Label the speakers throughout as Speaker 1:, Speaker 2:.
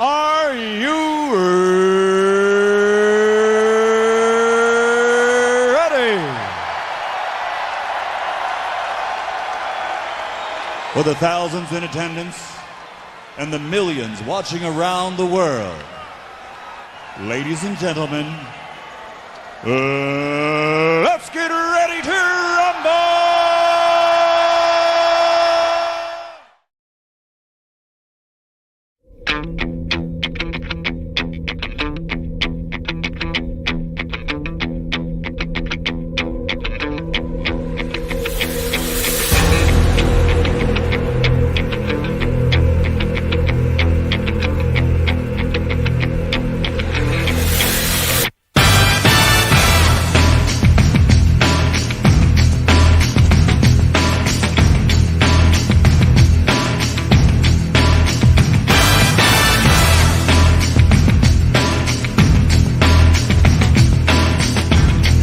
Speaker 1: Are you ready? For the thousands in attendance and the millions watching around the world, ladies and gentlemen, let's get ready to rumble!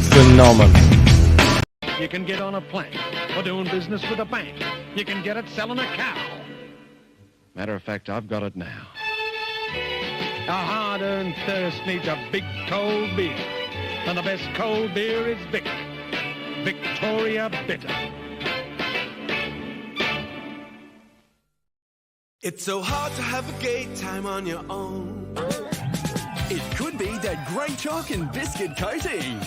Speaker 2: Phenomenal.
Speaker 3: You can get on a plane or doing business with a bank. You can get it selling a cow. Matter of fact, I've got it now. A hard-earned thirst needs a big cold beer. And the best cold beer is Vic. Victoria Bitter.
Speaker 4: It's so hard to have a gay time on your own.
Speaker 5: It could be that great chalk and biscuit coating.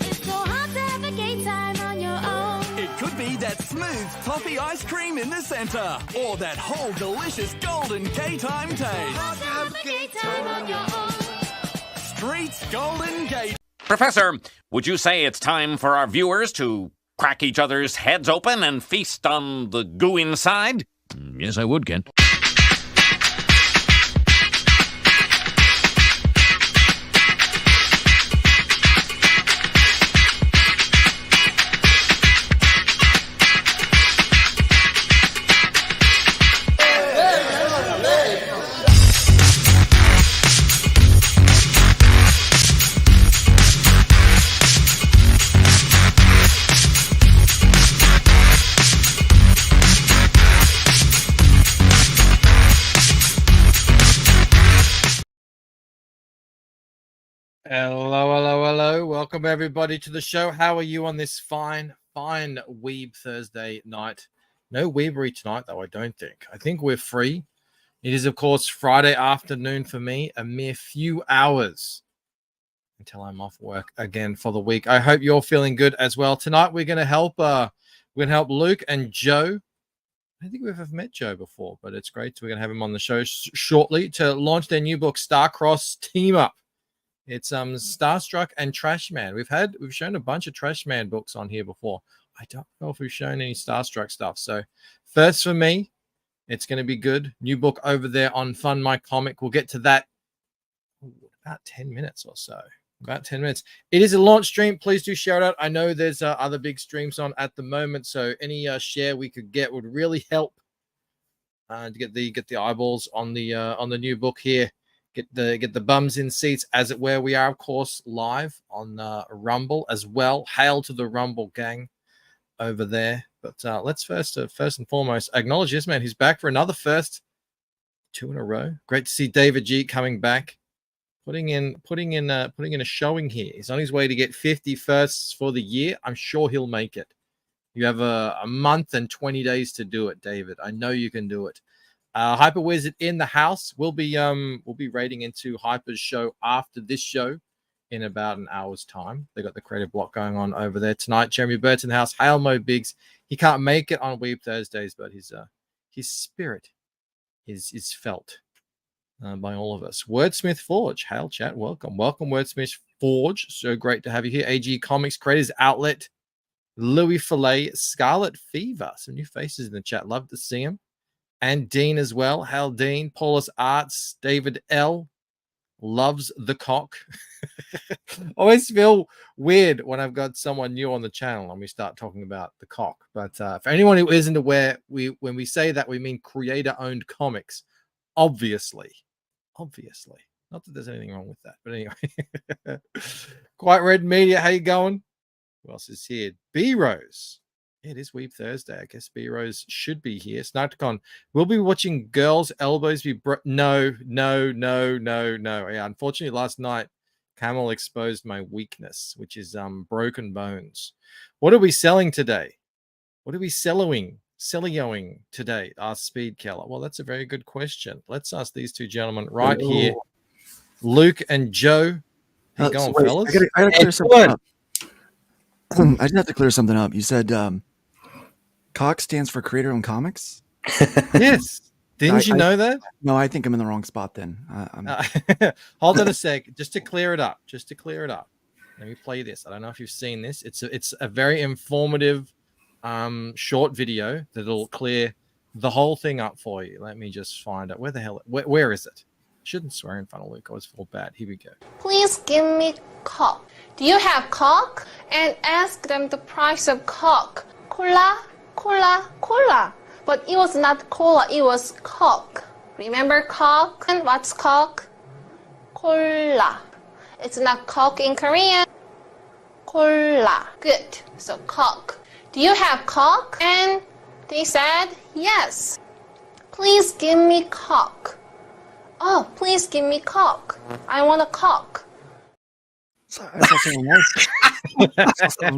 Speaker 6: It's so hard to have a gay time on your own.
Speaker 5: It could be that smooth toffee ice cream in the center. Or that whole delicious golden gay time taste.
Speaker 6: Hard to have a gay time on your own.
Speaker 5: Street's Golden Gate.
Speaker 7: Professor, would you say it's time for our viewers to crack each other's heads open and feast on the goo inside? Yes, I would, Kent.
Speaker 2: Hello. Welcome everybody to the show. How are you on this fine Weeb Thursday night? No Weebery tonight, though, I don't think. I think we're free. It is, of course, Friday afternoon for me, a mere few hours until I'm off work again for the week. I hope you're feeling good as well. Tonight we're gonna help Luke and Joe. I don't think we've ever met Joe before, but it's great. We're gonna have him on the show shortly to launch their new book, Starcross Team Up. It's Starstruck and Trashman. We've shown a bunch of Trashman books on here before. I don't know if we've shown any Starstruck stuff. So first for me, it's going to be good. New book over there on Fund My Comic. We'll get to that about 10 minutes or so. About 10 minutes. It is a launch stream. Please do share it out. I know there's other big streams on at the moment, so any share we could get would really help to get the eyeballs on the new book here. Get the bums in seats, as it were. We are, of course, live on Rumble as well. Hail to the Rumble gang over there. But let's first and foremost acknowledge this man. He's back for another first, 2 in a row. Great to see David G coming back, putting in a showing here. He's on his way to get 50 firsts for the year. I'm sure he'll make it. You have a month and 20 days to do it, David. I know you can do it. Hyper Wizard in the house. We'll be raiding into Hyper's show after this show in about an hour's time. They got the creative block going on over there tonight. Jeremy Burton house. Hail Mo Biggs. He can't make it on Weeb Thursdays, but his spirit is felt by all of us. Wordsmith Forge. Hail chat. Welcome Wordsmith Forge. So great to have you here. AG Comics Creators Outlet. Louis Fillet. Scarlet Fever. Some new faces in the chat. Love to see them. And Dean as well. Hal Dean, Paulus Arts, David L. Loves the cock. Always feel weird when I've got someone new on the channel and we start talking about the cock. But for anyone who isn't aware, when we say that, we mean creator-owned comics. Obviously. Not that there's anything wrong with that. But anyway. Quiet Red Media, how you going? Who else is here? B-Rose. It is Weeb Thursday. I guess B Rose should be here. Snarkcon. We'll be watching girls' elbows be no. Yeah, unfortunately, last night Camel exposed my weakness, which is broken bones. What are we selling today? What are we selling today? Asked Speed Keller. Well, that's a very good question. Let's ask these two gentlemen right here, Luke and Joe. How you going, fellas?
Speaker 8: I gotta clear something up. I just have to clear something up. You said COC stands for Creator-Owned Comics?
Speaker 2: Yes. Didn't you know that?
Speaker 8: No, I think I'm in the wrong spot then.
Speaker 2: Hold on a sec, just to clear it up. Let me play this. I don't know if you've seen this. It's a very informative short video that'll clear the whole thing up for you. Let me just find it. Where is it? Shouldn't swear in front of Luke. I always feel bad. Here we go.
Speaker 9: Please give me Coke. Do you have Coke? And ask them the price of Coke. Cola. But it was not cola, it was Coke. Remember Coke? And what's Coke? Cola. It's not Coke in Korean. Cola. Good. So Coke. Do you have Coke? And they said yes. Please give me Coke. Oh, please give me Coke. I want a Coke.
Speaker 8: I saw someone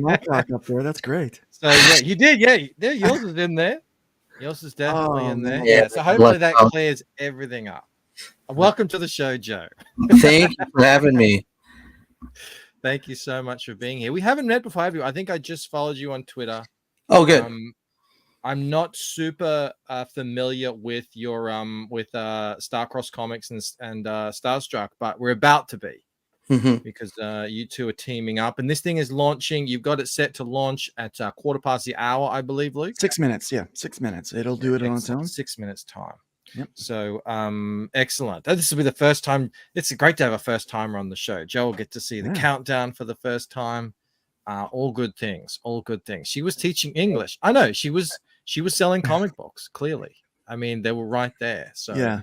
Speaker 8: nice up there. That's great.
Speaker 2: So yeah, you did. Yeah, yours is in there. Yours is definitely in there.
Speaker 10: Yeah.
Speaker 2: So hopefully that clears everything up. Welcome to the show, Joe.
Speaker 10: Thank you for having me.
Speaker 2: Thank you so much for being here. We haven't met before, have you? I think I just followed you on Twitter.
Speaker 10: Oh, good.
Speaker 2: I'm not super familiar with your Starcross Comics and Starstruck, but we're about to be. Because you two are teaming up, and this thing is launching. You've got it set to launch at 1:15 I believe, Luke.
Speaker 8: 6 minutes, yeah, 6 minutes. It'll do it on its own.
Speaker 2: 6 minutes time.
Speaker 8: Yep.
Speaker 2: So excellent. This will be the first time. It's great to have a first timer on the show. Joe will get to see the countdown for the first time. All good things. She was teaching English. I know she was selling comic books. Clearly, I mean they were right there. So yeah,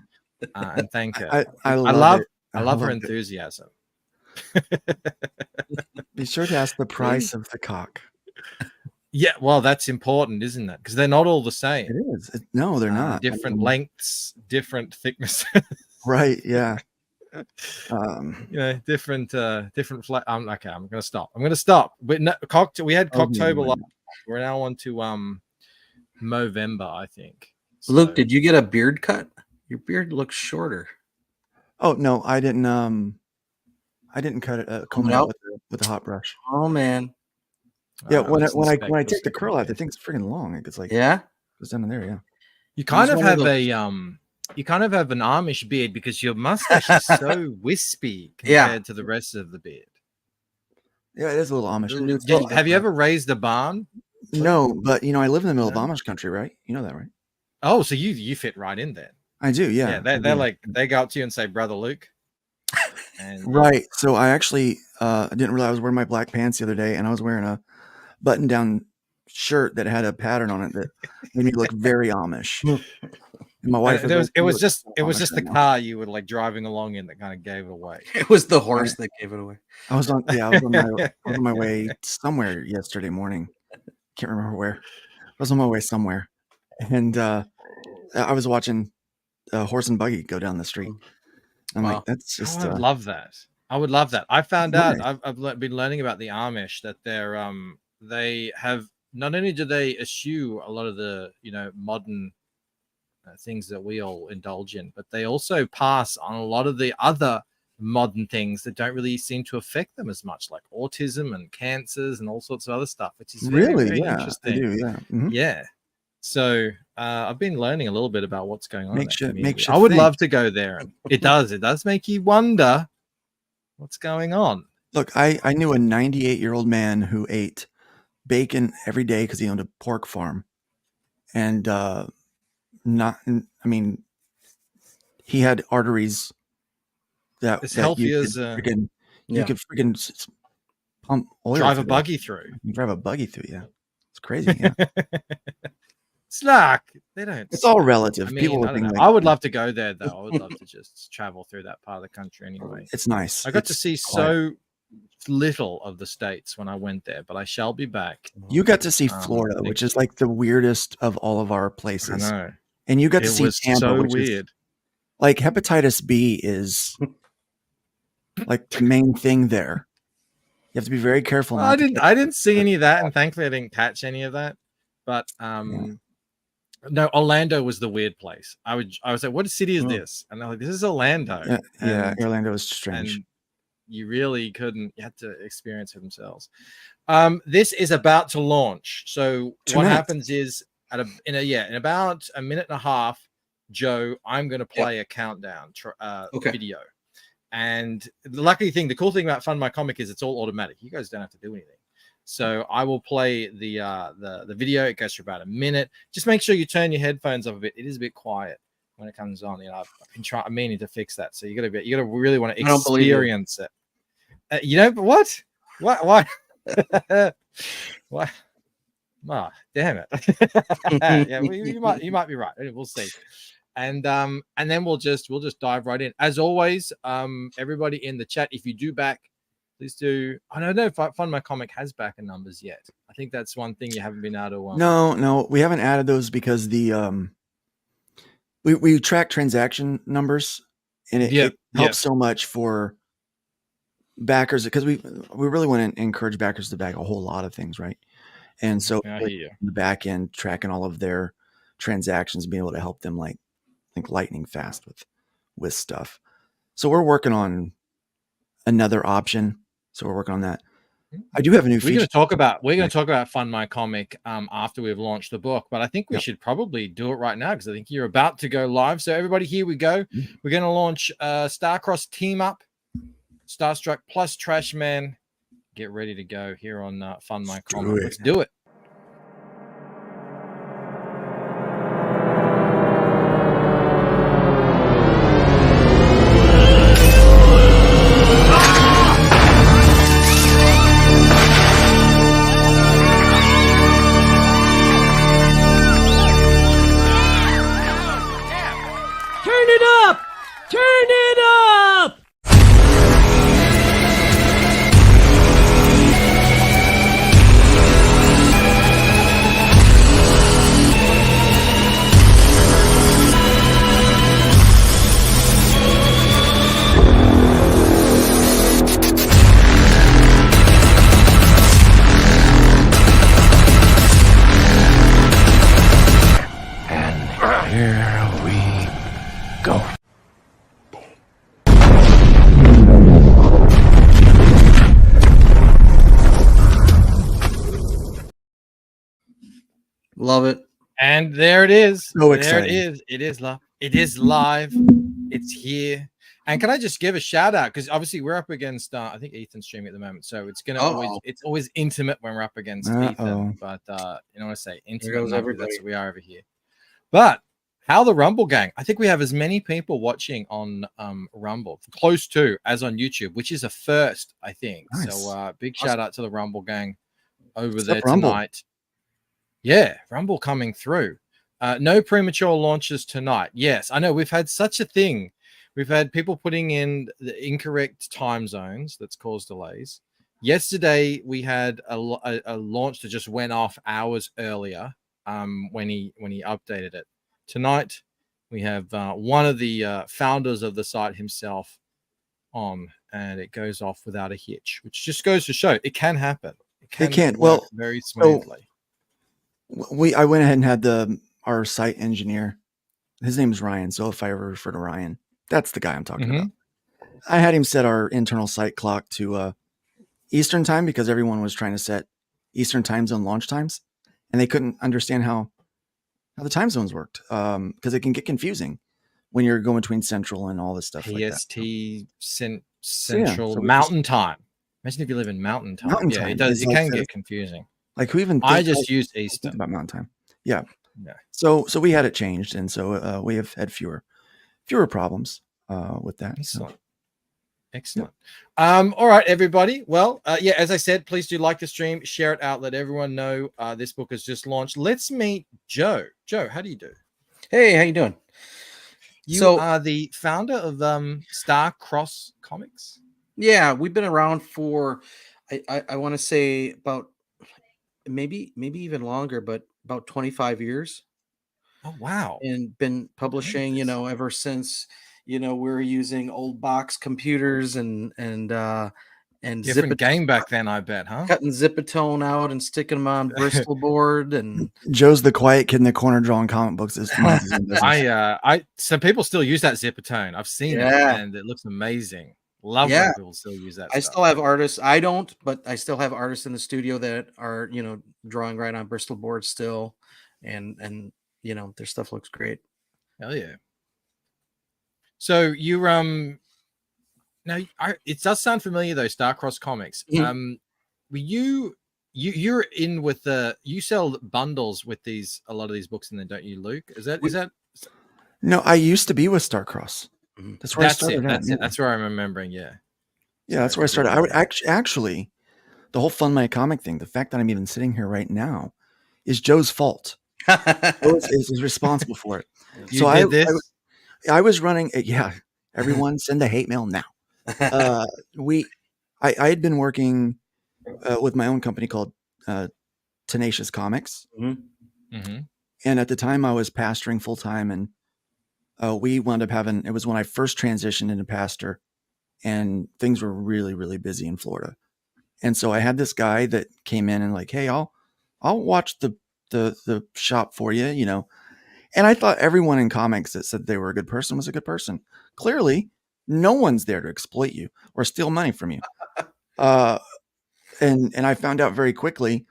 Speaker 2: and thank her. I love her enthusiasm.
Speaker 8: Be sure to ask the price of the cock.
Speaker 2: Yeah, well, that's important, isn't it? Because they're not all the same.
Speaker 8: It is. No, they're not.
Speaker 2: Different lengths, different thicknesses.
Speaker 8: Right. Yeah.
Speaker 2: Different. Okay, I'm gonna stop. But no, we had Cocktober last. We're now on to Movember, I think. So,
Speaker 10: Luke, did you get a beard cut? Your beard looks shorter.
Speaker 8: Oh no, I didn't. I didn't cut it comb it out with a hot brush.
Speaker 10: Oh man.
Speaker 8: Yeah, when I take the curl out, the thing's freaking long. It's like goes down in there. Yeah.
Speaker 2: You kind of have an Amish beard because your mustache is so wispy compared to the rest of the beard.
Speaker 8: Yeah, it is a little Amish.
Speaker 2: Have you ever raised a barn?
Speaker 8: No, but I live in the middle of Amish country, right? You know that, right?
Speaker 2: Oh, so you fit right in there.
Speaker 8: I do, yeah.
Speaker 2: They're like they go up to you and say, "Brother Luke." And,
Speaker 8: right. So I actually didn't realize I was wearing my black pants the other day, and I was wearing a button-down shirt that had a pattern on it that made me look very Amish. And my wife,
Speaker 2: it was just the car you were like driving along in that kind of gave it away.
Speaker 10: It was the horse that gave it away.
Speaker 8: I was on my way somewhere yesterday morning. Can't remember where. I was on my way somewhere, and I was watching a horse and buggy go down the street. I'm like, that's just.
Speaker 2: I would love that. I found out. I've been learning about the Amish that they have not only do they eschew a lot of the modern things that we all indulge in, but they also pass on a lot of the other modern things that don't really seem to affect them as much, like autism and cancers and all sorts of other stuff, which is very, very interesting.
Speaker 8: I do, yeah. Mm-hmm.
Speaker 2: Yeah. So I've been learning a little bit about what's going on.
Speaker 8: I
Speaker 2: would love to go there. And it does make you wonder what's going on.
Speaker 8: Look, I knew a 98-year-old man who ate bacon every day because he owned a pork farm, and he had arteries that
Speaker 2: healthy as
Speaker 8: you could freaking pump oil.
Speaker 2: Drive a buggy through.
Speaker 8: You drive a buggy through, yeah. It's crazy, yeah.
Speaker 2: Slack. They don't.
Speaker 8: It's all relative. People
Speaker 2: I would love to go there, though. I would love to just travel through that part of the country anyway.
Speaker 8: It's nice.
Speaker 2: I got to see so little of the States when I went there, but I shall be back.
Speaker 8: You got to see Florida, which is like the weirdest of all of our
Speaker 2: I
Speaker 8: places.
Speaker 2: know.
Speaker 8: And you got to
Speaker 2: It
Speaker 8: see
Speaker 2: was
Speaker 8: Tampa,
Speaker 2: so
Speaker 8: which is
Speaker 2: weird.
Speaker 8: like hepatitis B is like the main thing there. You have to be very careful.
Speaker 2: Well,
Speaker 8: not to
Speaker 2: I
Speaker 8: get-
Speaker 2: didn't see any of that, and thankfully I didn't catch any of that. But no, Orlando was the weird place. I was like, what city is this? And they're like, this is Orlando.
Speaker 8: Yeah,
Speaker 2: And-
Speaker 8: Orlando is strange.
Speaker 2: and you really couldn't. You had to experience it themselves. This is about to launch. So
Speaker 8: 2
Speaker 2: what
Speaker 8: minutes.
Speaker 2: happens is in about a minute and a half, Joe, I'm going to play a countdown video. And the cool thing about Fund My Comic is it's all automatic. You guys don't have to do anything. So I will play the video. It goes for about a minute. Just make sure you turn your headphones up a bit. It is a bit quiet when it comes on. I've been meaning to fix that. So you got to really want to experience it. What? Why? What? Oh, damn it. Yeah, you might be right. We'll see. And then we'll just dive right in. As always, everybody in the chat, if you do back, please do. I don't know if Fund My Comic has backer numbers yet. I think that's one thing you haven't been able to.
Speaker 8: No, we haven't added those because the we track transaction numbers, and it helps so much for backers because we really want to encourage backers to back a whole lot of things, right? And so the back end tracking all of their transactions, being able to help them like lightning fast with stuff. So we're working on another option. So we're working on that. I do have a new feature.
Speaker 2: We're going to talk about Fund My Comic after we've launched the book, but I think we should probably do it right now because I think you're about to go live. So everybody, here we go. We're going to launch Starcross Team Up, Starstruck plus Trashman. Get ready to go here on Fund My Comic. Let's do it.
Speaker 10: Love it.
Speaker 2: And there it is.
Speaker 8: So exciting.
Speaker 2: There it is. It is live. It is live. It's here. And can I just give a shout out? Because obviously we're up against I think Ethan's streaming at the moment. So it's always intimate when we're up against Ethan. But I say intimate, that's what we are over here. But how the Rumble Gang? I think we have as many people watching on Rumble, close to as on YouTube, which is a first, I think. Nice. So big shout out to the Rumble Gang over there tonight. Yeah, Rumble coming through. No premature launches tonight. Yes, I know we've had such a thing. We've had people putting in the incorrect time zones that's caused delays. Yesterday, we had a launch that just went off hours earlier when he updated it. Tonight, we have one of the founders of the site himself on, and it goes off without a hitch, which just goes to show it can happen.
Speaker 8: It can.
Speaker 2: Well, very smoothly.
Speaker 8: I went ahead and had our site engineer. His name's Ryan. So if I ever refer to Ryan, that's the guy I'm talking about. I had him set our internal site clock to Eastern time because everyone was trying to set Eastern time zone launch times, and they couldn't understand how the time zones worked because it can get confusing when you're going between Central and all this stuff.
Speaker 2: PST like that. Central Mountain Time. Imagine if you live in Mountain Time. It does. It can get confusing.
Speaker 8: Like who even?
Speaker 2: I just used Eastern
Speaker 8: about Mountain Time. Yeah. So we had it changed, and so we have had fewer problems with that.
Speaker 2: Excellent. All right, everybody. Well, as I said, please do like the stream, share it out, let everyone know this book has just launched. Let's meet Joe. Joe, how do you do?
Speaker 10: Hey, how you doing?
Speaker 2: You are the founder of Starcross Comics.
Speaker 10: Yeah, we've been around for I want to say about maybe even longer, but about 25 years,
Speaker 2: Oh wow.
Speaker 10: and been publishing, ever since, we were using old box computers and
Speaker 2: Different game back then, I bet, huh?
Speaker 10: cutting Zipatone out and sticking them on Bristol board, and
Speaker 8: Joe's the quiet kid in the corner drawing comic books. This minds his own business.
Speaker 2: Some people still use that Zipatone. I've seen it,
Speaker 10: Yeah.
Speaker 2: and it looks amazing. Love
Speaker 10: Yeah.
Speaker 2: when people still use that.
Speaker 10: I
Speaker 2: stuff.
Speaker 10: still have artists. I don't, but I still have artists in the studio that are, drawing right on Bristol board still, and their stuff looks great.
Speaker 2: Hell yeah. So you now it does sound familiar though, Starcross Comics.
Speaker 10: Mhm.
Speaker 2: Were you're in with you sell bundles with a lot of these books, and then don't you, Luke? Is that
Speaker 8: No, I used to be with Starcross.
Speaker 10: Mhm.
Speaker 8: That's where I
Speaker 2: that's
Speaker 8: started.
Speaker 2: it. That's
Speaker 8: at,
Speaker 2: it. That's where I'm remembering. Yeah.
Speaker 8: Yeah, that's where I started. I would actually, the whole Fund My Comic thing, the fact that I'm even sitting here right now, is Joe's fault. Joe is responsible for it.
Speaker 2: You
Speaker 8: So
Speaker 2: did this?
Speaker 8: I was running. Yeah, everyone send the hate mail now. I had been working with my own company called Tenacious Comics,
Speaker 2: Mm-hmm.
Speaker 8: and at the time I was pastoring full time, and we wound up having. It was when I first transitioned into pastor, and things were really, really busy in Florida. And so I had this guy that came in and like, hey, I'll watch the shop for you, And I thought everyone in comics that said they were a good person was a good person. Clearly, no one's there to exploit you or steal money from you. And I found out very quickly.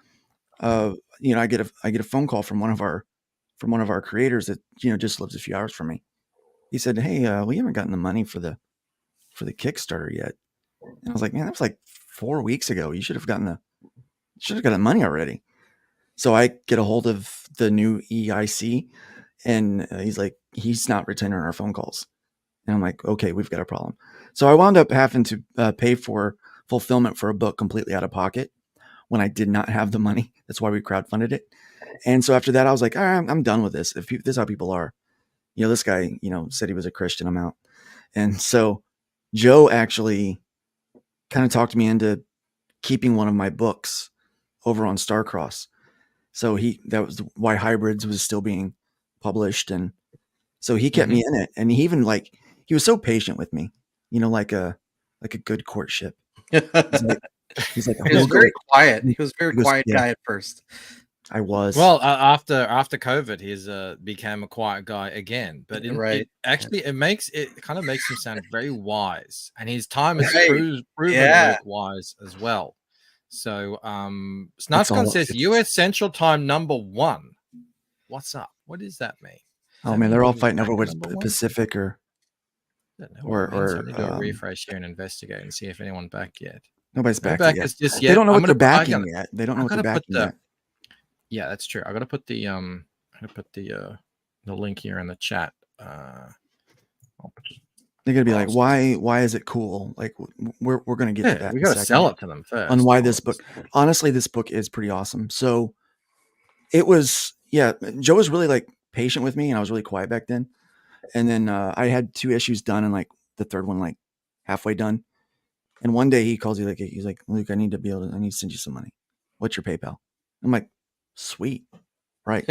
Speaker 8: I get a phone call from one of our creators that just lives a few hours from me. He said, "Hey, we haven't gotten the money for the Kickstarter yet." And I was like, "Man, that was like 4 weeks ago. You should have gotten the money already." So I get a hold of the new EIC, and he's like, he's not returning our phone calls. And I'm like, okay, we've got a problem. So I wound up having to pay for fulfillment for a book completely out of pocket when I did not have the money. That's why we crowdfunded it. And so after that, I was like, all right, I'm done with this. If this is how people are, this guy, said he was a Christian. I'm out. And so Joe actually kind of talked me into keeping one of my books over on Starcross. So that was why Hybrids was still being published. And so he kept me in it. And he even he was so patient with me, like a good courtship. He's like,
Speaker 10: he was very quiet. He was a very quiet guy at first.
Speaker 8: I was.
Speaker 2: Well, after COVID, he's became a quiet guy again. But it kind of makes him sound very wise, and his time has proven Luke wise as well. So, Snarfcon says U.S. Central Time #1. What's up? What does that mean?
Speaker 8: Oh man, they're all fighting over what's Pacific or
Speaker 2: I need to do a refresh here and investigate and see if anyone back yet.
Speaker 8: Nobody's back yet.
Speaker 2: They
Speaker 8: don't know what they're backing yet. They don't know what they're backing yet.
Speaker 2: Yeah, that's true. I got to put the link here in the chat.
Speaker 8: They're gonna be like, why is it cool? Like we're gonna get to that.
Speaker 2: We got to sell it to them first.
Speaker 8: On why this book. Honestly, this book is pretty awesome. So it was, Joe was really patient with me, and I was really quiet back then. And then I had 2 issues done, and the third one halfway done. And one day he calls you he's like, Luke, I need to send you some money. What's your PayPal? I'm like, sweet, right?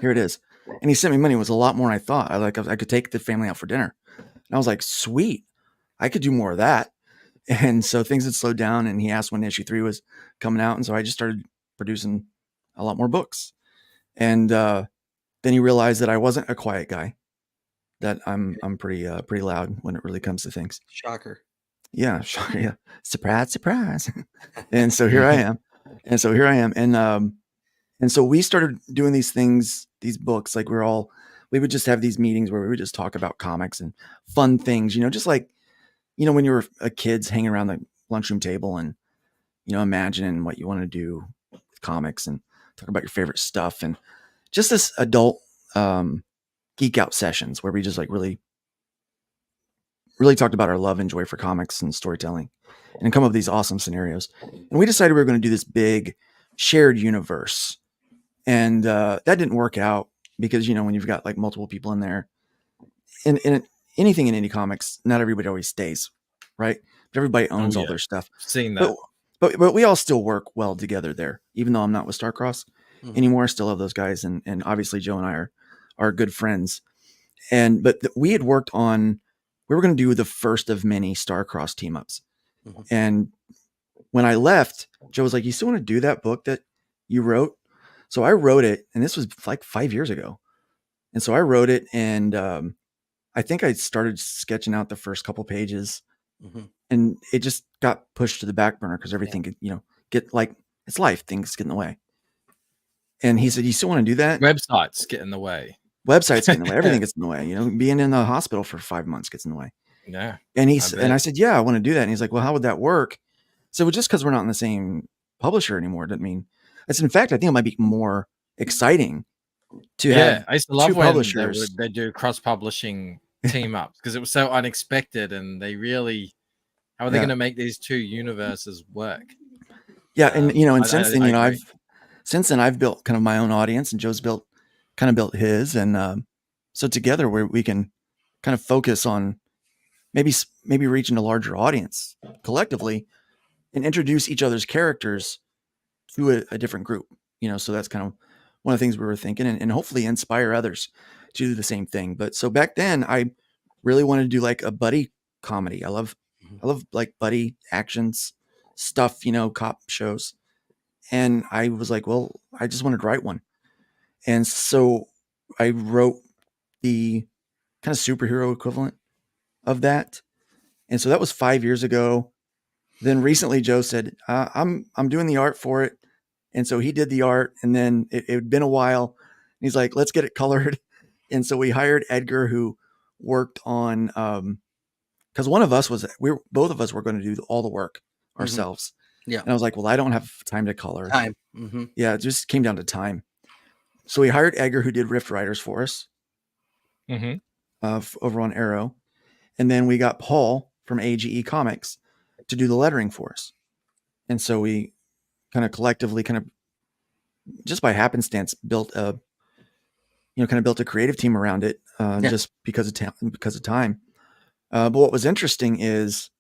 Speaker 8: Here it is. And he sent me money. It was a lot more than I thought. I could take the family out for dinner. And I was like, sweet, I could do more of that. And so things had slowed down, and he asked when issue 3 was coming out. And so I just started producing a lot more books. And then he realized that I wasn't a quiet guy, that I'm pretty loud when it really comes to things.
Speaker 10: Shocker.
Speaker 8: Yeah. Shocker. Yeah. Surprise. And so here I am. And so we started doing these things, these books, we would just have these meetings where we would just talk about comics and fun things, just when you were a kids hanging around the lunchroom table and, imagining what you want to do with comics and talk about your favorite stuff, and just this adult geek out sessions where we just really talked about our love and joy for comics and storytelling and come up with these awesome scenarios. And we decided we were going to do this big shared universe. And that didn't work out because, when you've got multiple people in there, and anything in indie comics, not everybody always stays, right? but everybody owns all
Speaker 2: yeah.
Speaker 8: their stuff.
Speaker 2: Seen that.
Speaker 8: But we all still work well together there, even though I'm not with Starcross anymore. I still love those guys, and obviously Joe and I are good friends. But we had worked on, we were going to do the first of many Starcross team ups, and when I left, Joe was like, "You still want to do that book that you wrote?" So I wrote it, and this was like 5 years ago, and so I wrote it, and I think I started sketching out the first couple pages. And it just got pushed to the back burner because everything could, get like, it's life, things get in the way. And he said, "You still want to do that?"
Speaker 2: Websites get in the way.
Speaker 8: Websites get in the way. Everything gets in the way. Being in the hospital for 5 months gets in the way.
Speaker 2: Yeah.
Speaker 8: And I said, "Yeah, I want to do that." And he's like, "Well, how would that work?" So just because we're not in the same publisher anymore doesn't mean. I said, "In fact, I think it might be more exciting to have
Speaker 2: I used to love
Speaker 8: two
Speaker 2: when
Speaker 8: publishers."
Speaker 2: they do cross-publishing team ups because it was so unexpected, and they really, how are they going to make these two universes work?
Speaker 8: Yeah, and and since then,
Speaker 2: I
Speaker 8: I've built kind of my own audience, and Joe's built his, and so together we can kind of focus on maybe reaching a larger audience collectively, and introduce each other's characters to a different group. So that's kind of one of the things we were thinking, and hopefully inspire others to do the same thing. But so back then, I really wanted to do like a buddy comedy. I love like buddy actions stuff, cop shows. And I was like, well, I just wanted to write one. And so I wrote the kind of superhero equivalent of that. And so that was 5 years ago. Then recently Joe said, I'm doing the art for it. And so he did the art, and then it had been a while. And he's like, let's get it colored. And so we hired Edgar, who worked on, because both of us were going to do all the work ourselves.
Speaker 10: Yeah.
Speaker 8: And I was like, well, I don't have time to color.
Speaker 10: Time.
Speaker 8: Yeah, it just came down to time. So we hired Edgar, who did Rift Riders for us, over on Arrow. And then we got Paul from AGE Comics to do the lettering for us. And so we kind of collectively, just by happenstance, built a creative team around it, just because of time. But what was interesting is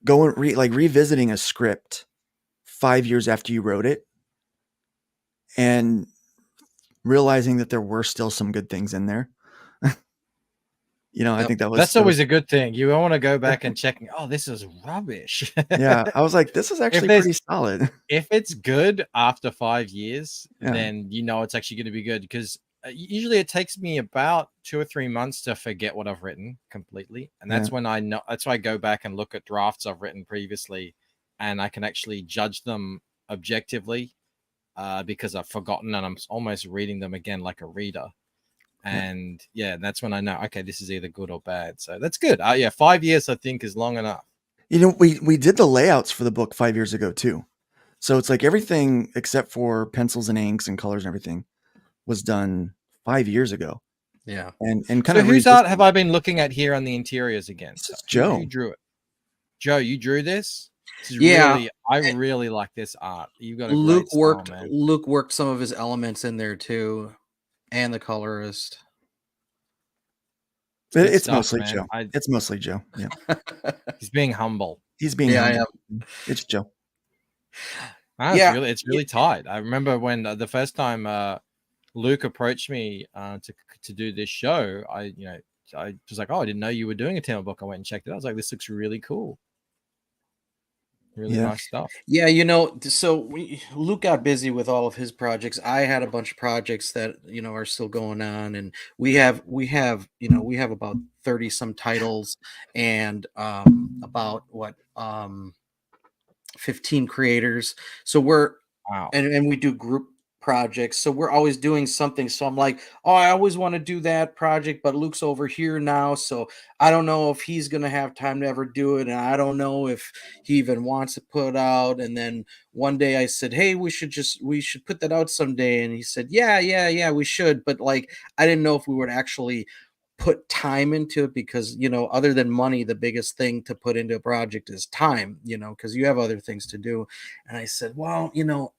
Speaker 8: revisiting a script 5 years after you wrote it, and realizing that there were still some good things in there. I think
Speaker 2: that's always a good thing. You want to go back and check. Oh, this is rubbish.
Speaker 8: Yeah, I was like, this is actually pretty solid.
Speaker 2: If it's good after 5 years, then it's actually going to be good, because usually it takes me about 2 or 3 months to forget what I've written completely, and that's when I know. That's why I go back and look at drafts I've written previously, and I can actually judge them objectively, because I've forgotten and I'm almost reading them again like a reader. And that's when I know, okay, this is either good or bad. So that's good. 5 years I think is long enough.
Speaker 8: We did the layouts for the book 5 years ago too. So it's like everything except for pencils and inks and colors and everything was done 5 years ago.
Speaker 10: Yeah.
Speaker 8: And kind
Speaker 2: so
Speaker 8: of
Speaker 2: whose art have I been looking at here on the interiors again?
Speaker 8: This is Joe.
Speaker 2: Who drew it? Joe, you drew this? I really like this art. You've got a
Speaker 10: Luke
Speaker 2: great
Speaker 10: worked
Speaker 2: style, man.
Speaker 10: Luke worked some of his elements in there too, and the colorist.
Speaker 8: It's mostly Joe. It's mostly Joe. Yeah.
Speaker 2: He's being humble.
Speaker 8: He's being humble. It's Joe.
Speaker 2: It's really tight. I remember when the first time Luke approached me to do this show, I was like, oh, I didn't know you were doing a Tema book. I went and checked it out. I was like, this looks really cool. Really nice stuff.
Speaker 10: Yeah, so Luke got busy with all of his projects. I had a bunch of projects that are still going on, and we have about 30 some titles, and about 15 creators. So we're and we do group projects, so we're always doing something. So I'm like, oh, I always want to do that project, but Luke's over here now, so I don't know if he's gonna have time to ever do it, and I don't know if he even wants to put out. And then one day I said, hey, we should put that out someday, and he said, yeah, we should, but like I didn't know if we would actually put time into it, because other than money, the biggest thing to put into a project is time, because you have other things to do. And I said, well,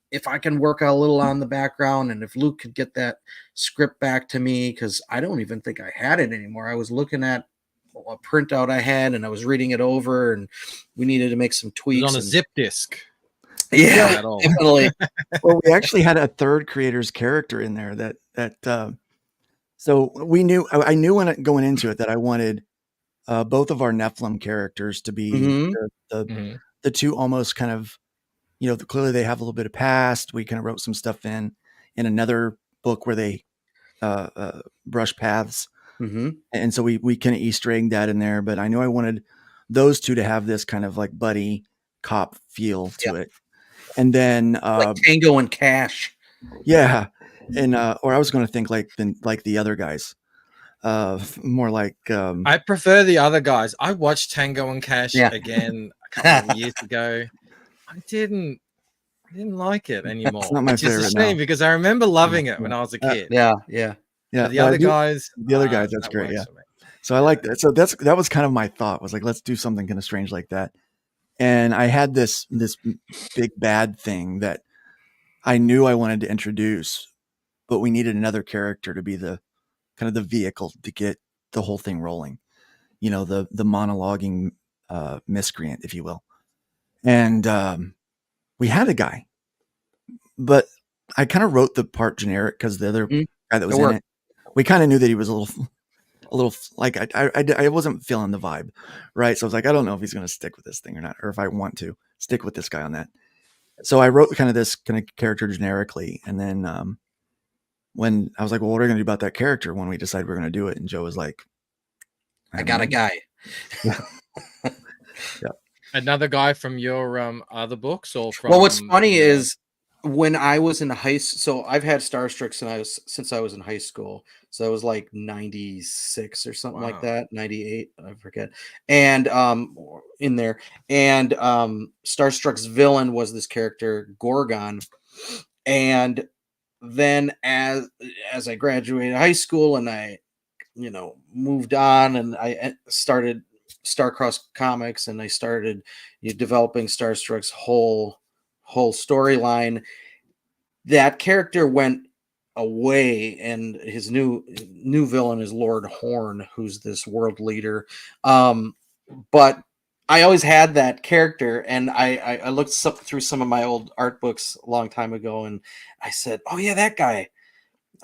Speaker 10: if I can work a little on the background, and if Luke could get that script back to me, because I don't even think I had it anymore. I was looking at a printout I had, and I was reading it over, and we needed to make some
Speaker 2: It
Speaker 10: tweaks.
Speaker 2: was on a zip disk.
Speaker 10: Yeah,
Speaker 2: At all.
Speaker 10: definitely.
Speaker 8: Well, we actually had a third creator's character in there so I knew going into it that I wanted both of our Nephilim characters to be
Speaker 10: Mhm.
Speaker 8: the two almost kind of, clearly they have a little bit of past. We kind of wrote some stuff in another book where they brush paths.
Speaker 10: Mhm.
Speaker 8: And so we kind of Easter egged that in there, but I knew I wanted those two to have this kind of like buddy cop feel to it. And then
Speaker 10: Like Tango and Cash.
Speaker 8: yeah. And or I was going to think like the other guys. More like
Speaker 2: I prefer the other guys. I watched Tango and Cash
Speaker 10: Yeah.
Speaker 2: again a couple of years ago. I didn't like it anymore.
Speaker 8: not my
Speaker 2: Which is a
Speaker 8: favorite
Speaker 2: shame
Speaker 8: now.
Speaker 2: because I remember loving it when I was a kid.
Speaker 10: Yeah.
Speaker 8: Yeah,
Speaker 2: But the
Speaker 8: but
Speaker 2: other guys,
Speaker 8: that's great.
Speaker 2: works
Speaker 8: Yeah.
Speaker 2: for me.
Speaker 8: So I like that. So that was kind of my thought, was like, let's do something kind of strange like that. And I had this big bad thing that I knew I wanted to introduce, but we needed another character to be the kind of the vehicle to get the whole thing rolling. The monologuing miscreant, if you will. And we had a guy, but I kind of wrote the part generic because the other guy that was in it, we kind of knew that he was a little like I wasn't feeling the vibe, right? So I was like, I don't know if he's going to stick with this thing or not, or if I want to stick with this guy on that. So I wrote kind of this kind of character generically, and then when I was like, well, what are we going to do about that character when we decide we're going to do it? And Joe was like,
Speaker 10: I got a guy.
Speaker 8: Yeah.
Speaker 2: Another guy from your other books, or from?
Speaker 10: Well, what's funny is when I was in high school, so I've had Starstruck since I was in high school. So it was like 96 or something like that, 98, I forget. And in there. And Starstruck's villain was this character, Gorgon. And then as I graduated high school and I, moved on, and I started Starcross Comics, and I started developing Starstruck's whole storyline. That character went away, and his new villain is Lord Horn, who's this world leader. But I always had that character, and I looked through some of my old art books a long time ago, and I said, oh yeah, that guy.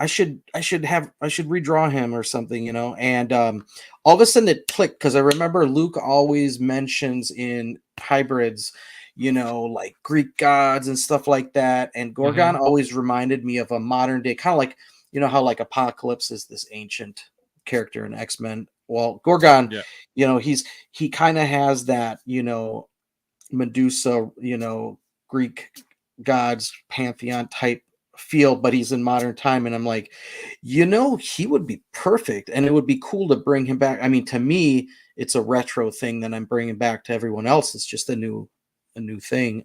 Speaker 10: I should redraw him or something, and all of a sudden it clicked, because I remember Luke always mentions in hybrids, like Greek gods and stuff like that. And Gorgon always reminded me of a modern day, kind of like, how like Apocalypse is this ancient character in X-Men. Well, Gorgon, he kind of has that, Medusa, Greek gods, pantheon type feel, but he's in modern time. And I'm like, he would be perfect, and it would be cool to bring him back. I mean, to me, it's a retro thing that I'm bringing back. To everyone else, it's just a new thing.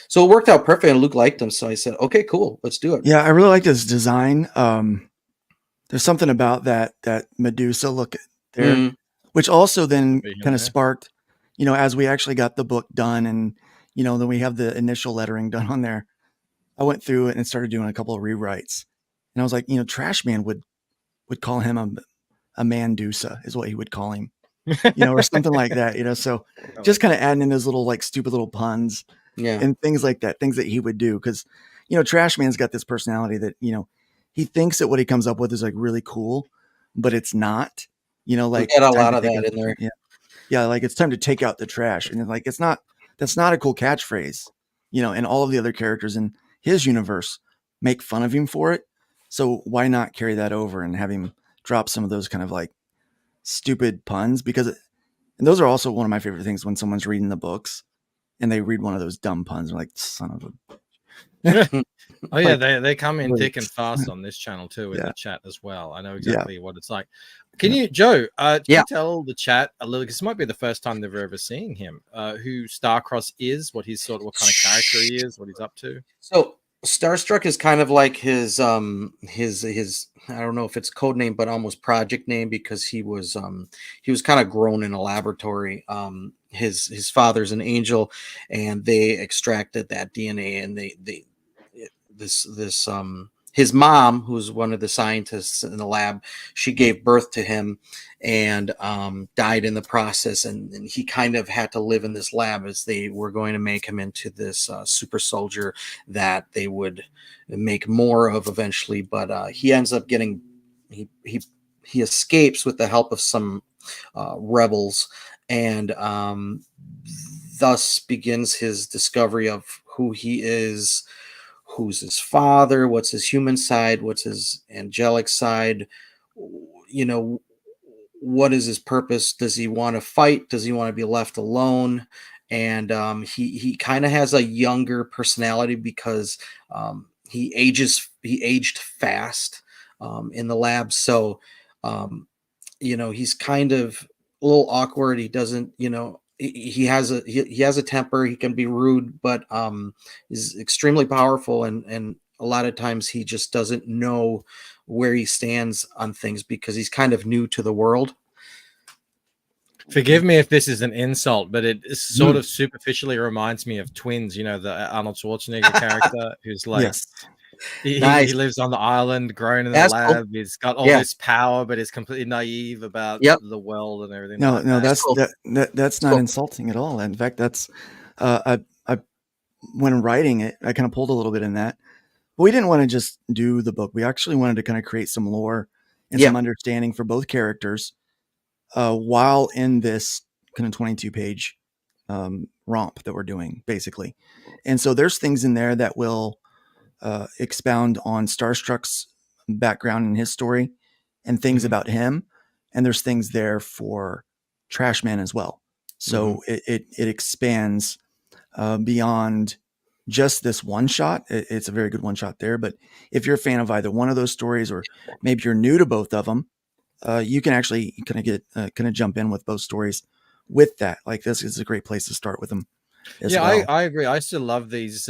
Speaker 10: So it worked out perfect, and Luke liked him, so I said, okay, cool, let's do it.
Speaker 8: Yeah, I really like his design. There's something about that Medusa look there, which also then kind of sparked, as we actually got the book done, and then we have the initial lettering done on there. I went through it and started doing a couple of rewrites, and I was like, Trashman would call him a Mandusa, is what he would call him, or something like that, so just kind of adding in those little like stupid little puns, and things like that, things that he would do. Cause Trashman's got this personality that, he thinks that what he comes up with is like really cool, but it's not, like
Speaker 10: we get a lot of that in there.
Speaker 8: Yeah. Like it's time to take out the trash. And like, that's not a cool catchphrase, and all of the other characters in his universe make fun of him for it. So why not carry that over and have him drop some of those kind of like stupid puns? And those are also one of my favorite things, when someone's reading the books and they read one of those dumb puns. I'm like, son of a.
Speaker 2: Oh yeah, they come in thick and fast on this channel too, in the chat as well. I know exactly what it's like. Can you, Joe, can you tell the chat a little, because this might be the first time they've ever seen him, who Starcross is, what kind of character he is, what he's up to?
Speaker 10: So Starstruck is kind of like his I don't know if it's code name, but almost project name, because he was kind of grown in a laboratory. His father's an angel, and they extracted that DNA, and this his mom, who's one of the scientists in the lab, she gave birth to him and died in the process. And he kind of had to live in this lab as they were going to make him into this super soldier that they would make more of eventually. But he ends up getting, he escapes with the help of some rebels, and thus begins his discovery of who he is, who's his father, what's his human side, what's his angelic side, you know, what is his purpose? Does he want to fight? Does he want to be left alone? And he kind of has a younger personality because he aged fast in the lab. So he's kind of a little awkward. He doesn't, he has a temper. He can be rude, but is extremely powerful, and a lot of times he just doesn't know where he stands on things because he's kind of new to the world.
Speaker 2: Forgive me if this is an insult, but it sort of superficially reminds me of Twins, the Arnold Schwarzenegger character who's like,
Speaker 8: Yes.
Speaker 2: He
Speaker 10: Nice.
Speaker 2: lives on the island, grown in the
Speaker 10: That's
Speaker 2: lab.
Speaker 10: cool.
Speaker 2: He's got all
Speaker 10: Yeah.
Speaker 2: this power, but is completely naive about
Speaker 10: Yep.
Speaker 2: the world and everything.
Speaker 8: No,
Speaker 2: like
Speaker 8: no,
Speaker 2: that.
Speaker 8: that's not
Speaker 10: cool.
Speaker 8: insulting at all. In fact, that's I when writing it, I kind of pulled a little bit in that. But we didn't want to just do the book. We actually wanted to kind of create some lore and some understanding for both characters, while in this kind of 22-page romp that we're doing, basically. And so there's things in there that will expound on Starstruck's background and his story and things about him. And there's things there for Trashman as well. So it expands beyond just this one shot. It's a very good one shot there. But if you're a fan of either one of those stories, or maybe you're new to both of them, you can actually kind of jump in with both stories with that. Like, this is a great place to start with them as well.
Speaker 2: I agree. I still love these,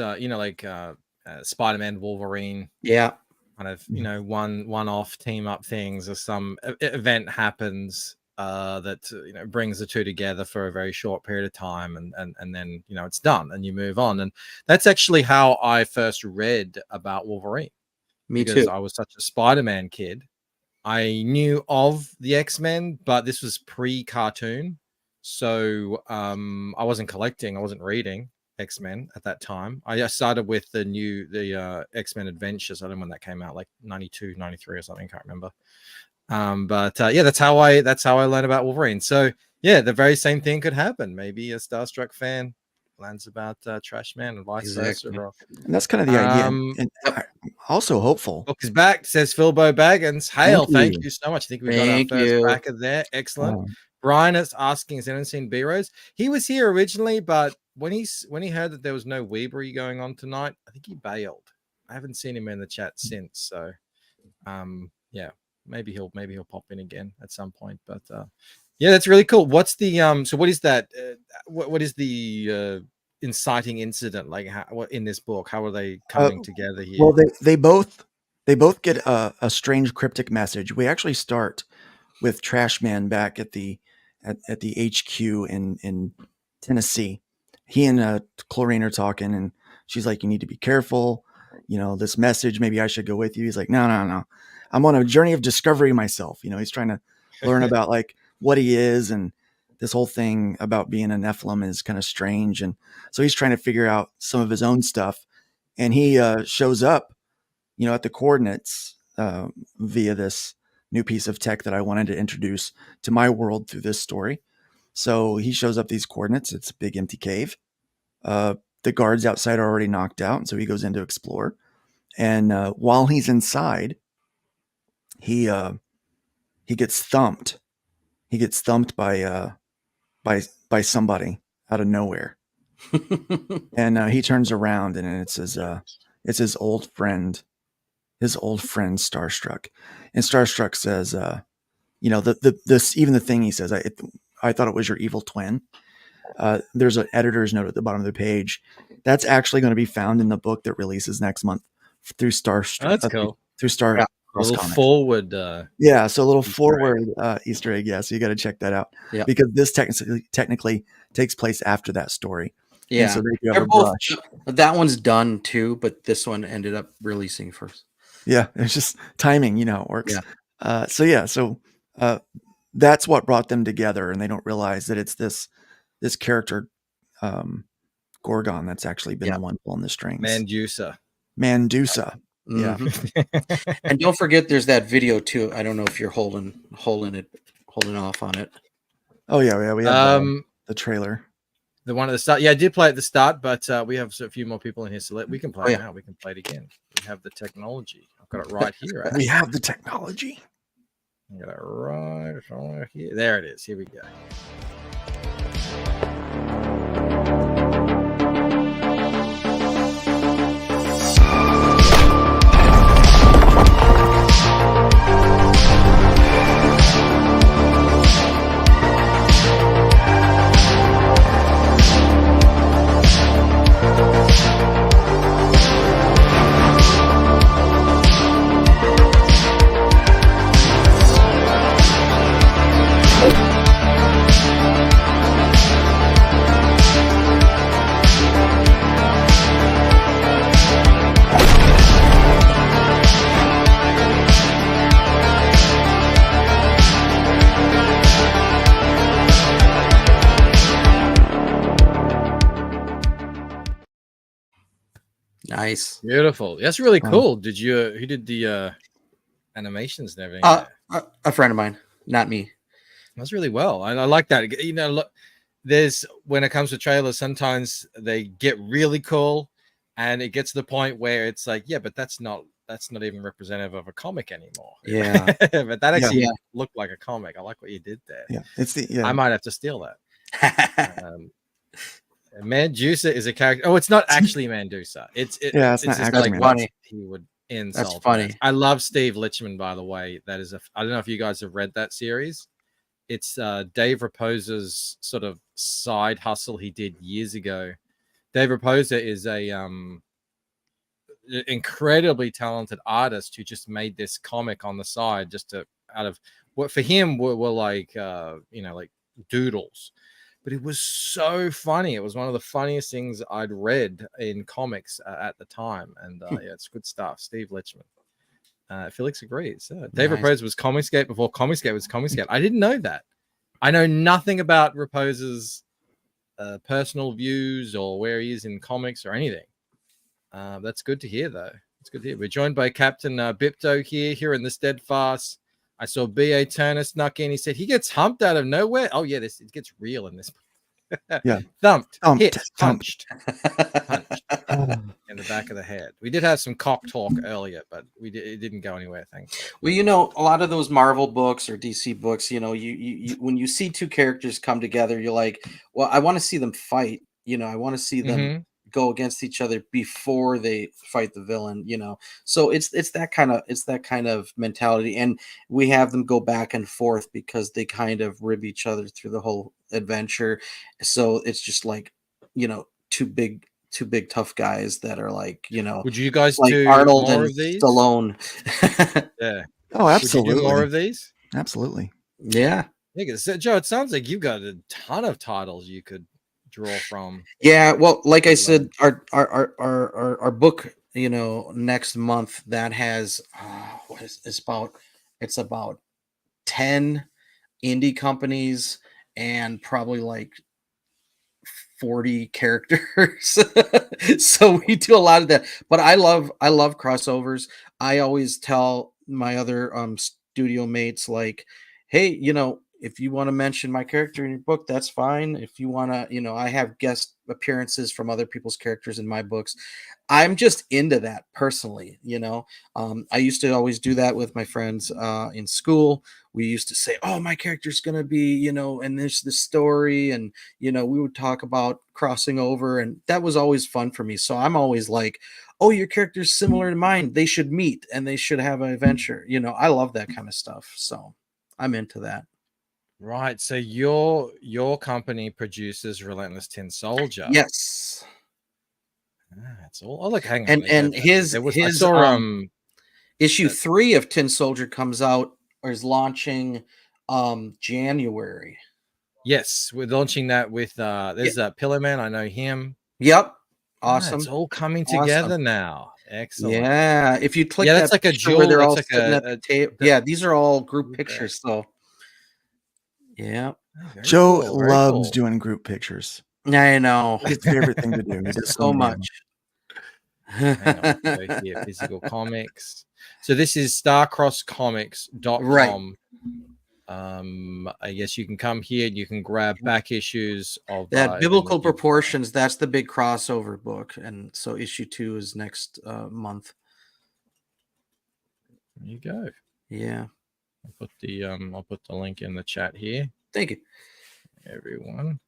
Speaker 2: Spider-Man, Wolverine.
Speaker 10: Yeah.
Speaker 2: Kind of, one-off team up things, or some event happens that brings the two together for a very short period of time, and then it's done and you move on. And that's actually how I first read about Wolverine.
Speaker 10: Me
Speaker 2: because
Speaker 10: too.
Speaker 2: I was such a Spider-Man kid. I knew of the X-Men, but this was pre-cartoon, so I wasn't collecting, I wasn't reading X-Men at that time. I started with the X-Men Adventures. I don't know when that came out, like 92, 93 or something, can't remember. That's how I learned about Wolverine. So yeah, the very same thing could happen. Maybe a Starstruck fan learns about Trashman and vice versa.
Speaker 8: And that's kind of the idea. And I'm also hopeful.
Speaker 2: Book is back, says Philbo Baggins. Hail, thank you so much. I think we got our first cracker there. Excellent. Brian is asking, has anyone seen B-Rose? He was here originally, but when he heard that there was no Weebery going on tonight, I think he bailed. I haven't seen him in the chat since. So maybe he'll pop in again at some point. But yeah, that's really cool. What's the so what is that? What is the inciting incident like? What in this book? How are they coming together here?
Speaker 8: Well, they both get a strange cryptic message. We actually start with Trashman back at the HQ in Tennessee. He and Chlorine are talking, and she's like, "You need to be careful. This message. Maybe I should go with you." He's like, "No. I'm on a journey of discovery myself." He's trying to learn about like what he is, and this whole thing about being a Nephilim is kind of strange. And so he's trying to figure out some of his own stuff. And he shows up, at the coordinates via this new piece of tech that I wanted to introduce to my world through this story. So he shows up these coordinates. It's a big empty cave. The guards outside are already knocked out. And so he goes in to explore. And while he's inside, he gets thumped. He gets thumped by somebody out of nowhere. And he turns around, and it's his old friend Starstruck. And Starstruck says, even the thing he says, I thought it was your evil twin. There's an editor's note at the bottom of the page that's actually going to be found in the book that releases next month through Starstruck.
Speaker 2: That's cool.
Speaker 8: Through Star.
Speaker 2: A little forward.
Speaker 8: So a little forward Easter egg. Yeah, so you got to check that out.
Speaker 10: Yeah.
Speaker 8: Because this technically takes place after that story.
Speaker 10: Yeah.
Speaker 8: And so they do have a brush.
Speaker 10: That one's done too, but this one ended up releasing first.
Speaker 8: Yeah, it's just timing, you know, how it works.
Speaker 10: Yeah.
Speaker 8: So that's what brought them together, and they don't realize that it's this character, Gorgon, that's actually been
Speaker 10: Yeah.
Speaker 8: the one pulling the strings.
Speaker 2: Mandusa.
Speaker 8: Mandusa. Yeah.
Speaker 10: Mhm. And don't forget, there's that video too. I don't know if you're holding off on it.
Speaker 8: Oh yeah, we have the trailer.
Speaker 2: The one at the start. Yeah, I did play at the start, but we have a few more people in here, so we can play it now. We can play it again. We have the technology. I've got it right here.
Speaker 8: We have the technology.
Speaker 2: I got it right here. There it is. Here we go.
Speaker 10: Nice.
Speaker 2: Beautiful. That's really cool. Did you who did the animations and everything?
Speaker 10: A friend of mine, not me.
Speaker 2: That's really well. I like that. You know, look, there's when it comes to trailers, sometimes they get really cool, and it gets to the point where it's like, yeah, but that's not even representative of a comic anymore.
Speaker 10: Yeah.
Speaker 2: But that actually looked like a comic. I like what you did there.
Speaker 8: Yeah,
Speaker 2: I might have to steal that. Mandusa is a character. Oh, it's not actually Mandusa. It's
Speaker 8: not
Speaker 2: just
Speaker 8: actually
Speaker 2: like
Speaker 10: funny.
Speaker 2: He would insult.
Speaker 10: That's funny.
Speaker 2: I love Steve Lichtman, by the way. That is I don't know if you guys have read that series. It's Dave Raposa's sort of side hustle he did years ago. Dave Raposa is a incredibly talented artist who just made this comic on the side just to out of what for him were like like doodles. But it was so funny. It was one of the funniest things I'd read in comics at the time. And yeah, it's good stuff. Steve Lichtman. Felix agrees. Dave Raposa was Comicsgate before Comicsgate was Comicsgate. I didn't know that. I know nothing about Raposa's personal views or where he is in comics or anything. That's good to hear, though. It's good to hear. We're joined by Captain Bipto here in the Steadfast. I saw B.A. Turner snuck in. He said he gets humped out of nowhere. Oh, yeah, it gets real in this.
Speaker 8: Yeah.
Speaker 2: Thumped, hit, punched in the back of the head. We did have some cock talk earlier, but it didn't go anywhere, thanks.
Speaker 10: Well, a lot of those Marvel books or DC books, you when you see two characters come together, you're like, well, I want to see them fight. I want to see them go against each other before they fight the villain. So it's that kind of mentality, and we have them go back and forth because they kind of rib each other through the whole adventure. So it's just like two big tough guys that are like
Speaker 2: would you guys
Speaker 10: like
Speaker 2: do
Speaker 10: Arnold
Speaker 2: more
Speaker 10: and
Speaker 2: of these?
Speaker 10: Stallone?
Speaker 2: Yeah.
Speaker 8: Oh, absolutely.
Speaker 2: Would you do more of these?
Speaker 8: Absolutely.
Speaker 10: Yeah.
Speaker 2: Joe, it sounds like you've got a ton of titles you could draw from.
Speaker 10: Yeah, well, like I said, our book, next month that has it's about 10 indie companies and probably like 40 characters. So we do a lot of that. But I love crossovers. I always tell my other studio mates, like, hey, if you want to mention my character in your book, that's fine. If you want to, I have guest appearances from other people's characters in my books. I'm just into that personally. I used to always do that with my friends in school. We used to say, oh, my character's going to be, and there's this story. And, we would talk about crossing over. And that was always fun for me. So I'm always like, oh, your character's similar to mine. They should meet and they should have an adventure. I love that kind of stuff. So I'm into that.
Speaker 2: Right. So your company produces Relentless Tin Soldier.
Speaker 10: Yes.
Speaker 2: That's all. Oh, look, hang on.
Speaker 10: And his issue 3 of Tin Soldier comes out or is launching January.
Speaker 2: Yes, we're launching that with there's Pillar Man. I know him.
Speaker 10: Yep. Awesome.
Speaker 2: It's all coming together now. Excellent.
Speaker 10: Yeah, if you click
Speaker 2: that's
Speaker 10: that
Speaker 2: like a
Speaker 10: picture where
Speaker 2: jewel.
Speaker 10: they're
Speaker 2: That's
Speaker 10: all
Speaker 2: like
Speaker 10: sitting at the table. Yeah, these are all group pictures. So, yeah.
Speaker 8: Joe
Speaker 2: cool, very
Speaker 8: loves
Speaker 2: cool.
Speaker 8: doing group pictures.
Speaker 10: I know.
Speaker 8: His favorite thing to do. He does
Speaker 10: so
Speaker 8: many of them.
Speaker 10: much.
Speaker 2: Hang on, go here, physical comics. So this is starcrosscomics.com.
Speaker 10: Right.
Speaker 2: I guess you can come here and you can grab back issues of
Speaker 10: That biblical proportions. That's the big crossover book, and so issue 2 is next month.
Speaker 2: There you go.
Speaker 10: Yeah.
Speaker 2: I'll put the link in the chat here.
Speaker 10: Thank you,
Speaker 2: everyone.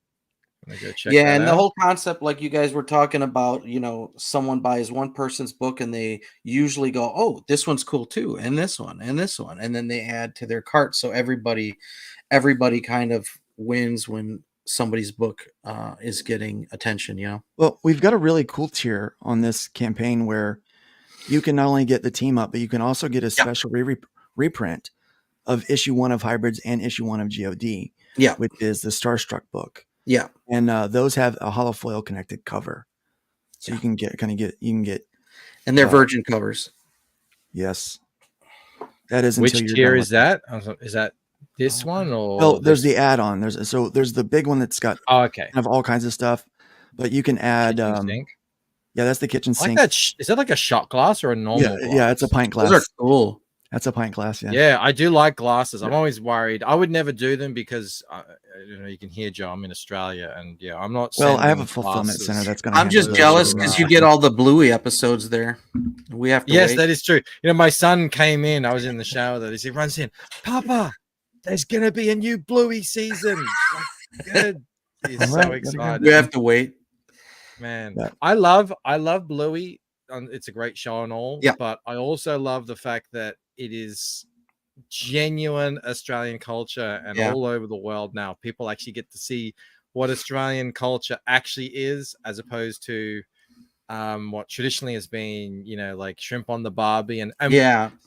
Speaker 2: I'm gonna go check
Speaker 10: yeah,
Speaker 2: that
Speaker 10: and
Speaker 2: out.
Speaker 10: the whole concept, like you guys were talking about, someone buys one person's book and they usually go, "Oh, this one's cool too," and this one, and this one, and then they add to their cart. So everybody kind of wins when somebody's book is getting attention.
Speaker 8: Well, we've got a really cool tier on this campaign where you can not only get the team up, but you can also get a special reprint of issue 1 of Hybrids and issue 1 of GOD.
Speaker 10: Yeah,
Speaker 8: which is the Starstruck book.
Speaker 10: Yeah,
Speaker 8: and those have a holofoil connected cover, so you can get
Speaker 10: and they're virgin covers.
Speaker 8: Yes, that is.
Speaker 2: Which
Speaker 8: until you're
Speaker 2: tier
Speaker 8: done
Speaker 2: is that? Is that this one or?
Speaker 8: Well, there's the add-on. There's the big one that's got
Speaker 2: okay,
Speaker 8: kind of all kinds of stuff, but you can add.
Speaker 2: Sink?
Speaker 8: Yeah, that's the kitchen sink.
Speaker 2: Like that. Is that like a shot glass or a normal?
Speaker 8: Yeah, yeah, it's a pint glass.
Speaker 10: Those are cool.
Speaker 8: That's a pint glass. Yeah.
Speaker 2: Yeah, I do like glasses. I'm always worried. I would never do them because you can hear Joe. I'm in Australia, and I'm not.
Speaker 8: Well, I have a fulfillment center that's going to.
Speaker 10: I'm just jealous because you get all the Bluey episodes there. We have to.
Speaker 2: Yes,
Speaker 10: wait.
Speaker 2: that is true. My son came in. I was in the shower. That he runs in. Papa, there's going to be a new Bluey season. Good. He's so excited.
Speaker 10: We have to wait.
Speaker 2: Man, yeah. I love Bluey. It's a great show and all.
Speaker 10: Yeah.
Speaker 2: But I also love the fact that it is genuine Australian culture, and all over the world now people actually get to see what Australian culture actually is, as opposed to what traditionally has been, like shrimp on the barbie. And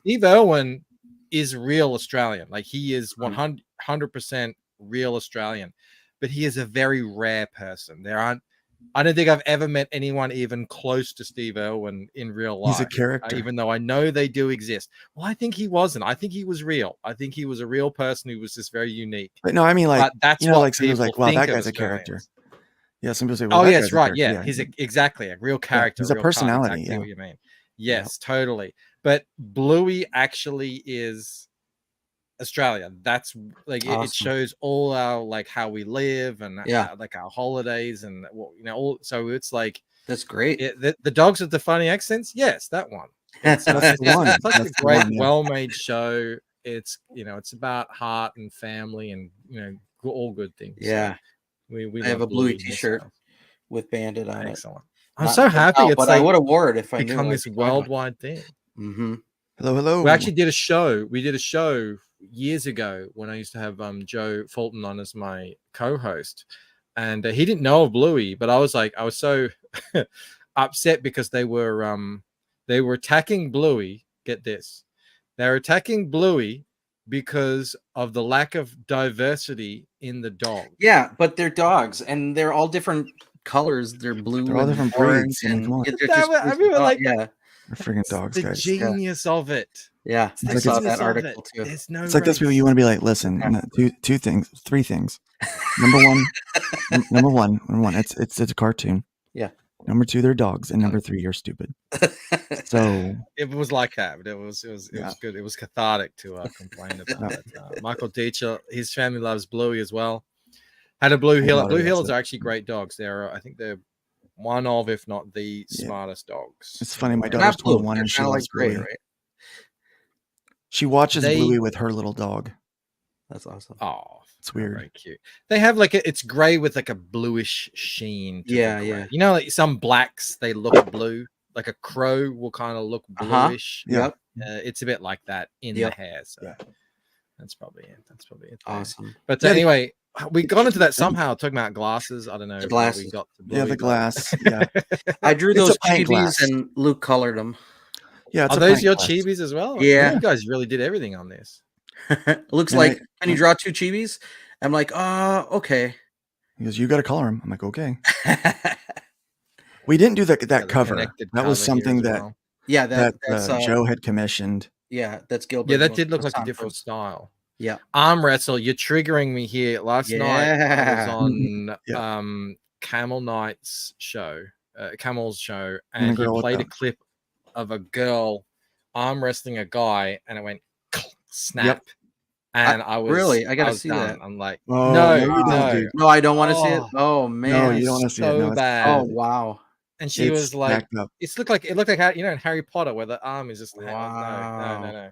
Speaker 2: Steve Irwin is real Australian. Like he is 100% real Australian, but he is a very rare person. I don't think I've ever met anyone even close to Steve Irwin in real life.
Speaker 8: He's a character.
Speaker 2: Even though I know they do exist. Well, I think he wasn't. I think he was real. I think he was a real person who was just very unique.
Speaker 8: But no, I mean, like,
Speaker 2: that's
Speaker 8: like somebody's like, wow, that guy's a character. Yeah, some people say, well,
Speaker 2: yes, right. Yeah, he's exactly a real character.
Speaker 8: He's a personality.
Speaker 2: Exactly what you mean. Yes, totally. But Bluey actually is Australia. That's like
Speaker 10: awesome.
Speaker 2: It shows all our like how we live and like our holidays and all. So it's like
Speaker 10: that's great.
Speaker 2: The dogs with the funny accents. Yes, that one. It's such a great, well-made show. It's it's about heart and family and all good things.
Speaker 10: Yeah,
Speaker 2: so we
Speaker 10: have a Bluey T-shirt with Bandit on it.
Speaker 2: Excellent. I'm so happy. It's
Speaker 10: but
Speaker 2: like
Speaker 10: I would have wore it if I
Speaker 2: become
Speaker 10: knew
Speaker 2: this worldwide thing.
Speaker 10: Mm-hmm.
Speaker 8: Hello.
Speaker 2: We actually did a show. We did a show years ago when I used to have Joe Fulton on as my co-host, and he didn't know of Bluey, but I was so upset because they were attacking Bluey. Get this, they're attacking Bluey because of the lack of diversity in the dog.
Speaker 10: Yeah, but they're dogs and they're all different colors. They're blue.
Speaker 8: They're all different breeds.
Speaker 10: And
Speaker 8: they're freaking dogs,
Speaker 2: the
Speaker 8: guys.
Speaker 2: Genius of it.
Speaker 10: Yeah, I saw that article too.
Speaker 2: There's no
Speaker 8: it's like those people you want to be like, listen, three things. Number one, it's a cartoon.
Speaker 10: Yeah.
Speaker 8: Number 2, they're dogs, and number 3, you're stupid. So
Speaker 2: it was like that, but it was good. It was cathartic to complain about it. Michael Deitcher, his family loves Bluey as well. Had a Blue Heeler. Blue Heelers are actually great dogs. I think they're one of, if not the smartest dogs.
Speaker 8: It's funny. My daughter's 21 and she loves Bluey. Right? She watches Bluey with her little dog.
Speaker 10: That's awesome.
Speaker 2: Oh,
Speaker 8: it's weird.
Speaker 2: Very cute. They have it's gray with like a bluish sheen.
Speaker 10: Yeah.
Speaker 2: Like some blacks, they look blue. Like a crow will kind of look bluish.
Speaker 10: Yep.
Speaker 2: It's a bit like that in the hair. So that's probably it.
Speaker 10: Awesome.
Speaker 2: But anyway, we got into that somehow talking about glasses. I don't know.
Speaker 10: The glasses.
Speaker 2: We got to Bluey,
Speaker 8: the glass. Yeah.
Speaker 10: I drew those chibis and Luke colored them.
Speaker 8: Yeah.
Speaker 2: Are those your chibis as well?
Speaker 10: Yeah.
Speaker 2: You guys really did everything on this.
Speaker 10: Looks like, can you draw 2 chibis? I'm like, okay.
Speaker 8: He goes, you got to color them. I'm like, okay. We didn't do that cover. That was something that
Speaker 10: Yeah,
Speaker 8: that
Speaker 10: that's
Speaker 8: Joe had commissioned.
Speaker 10: yeah, that's Gilbert.
Speaker 2: Yeah, that did look
Speaker 10: Dos
Speaker 2: like a different
Speaker 10: Santos.
Speaker 2: style.
Speaker 10: Yeah.
Speaker 2: Arm wrestle, you're triggering me here. Last night I was
Speaker 10: Yeah.
Speaker 2: on
Speaker 8: Yeah.
Speaker 2: Camel Knight's show, Camel's show,
Speaker 8: And the
Speaker 2: and he
Speaker 8: girl with
Speaker 2: played
Speaker 8: the
Speaker 2: a clip of a girl arm wrestling a guy, and it went snap. And I
Speaker 10: really, I gotta
Speaker 2: was
Speaker 10: see
Speaker 2: done.
Speaker 10: that.
Speaker 2: I'm like,
Speaker 8: Oh,
Speaker 2: no,
Speaker 8: no, you don't,
Speaker 2: no.
Speaker 8: dude.
Speaker 10: No, I don't want to see it.
Speaker 2: Oh,
Speaker 10: Oh
Speaker 8: No,
Speaker 10: man.
Speaker 8: you
Speaker 2: it
Speaker 8: don't
Speaker 2: was
Speaker 8: want to see it.
Speaker 2: so
Speaker 8: No, it's
Speaker 2: bad.
Speaker 10: Oh wow.
Speaker 2: And she
Speaker 8: it's
Speaker 2: was like,
Speaker 8: stacked up.
Speaker 2: it looked like in Harry Potter where the arm is just
Speaker 10: Wow.
Speaker 2: no.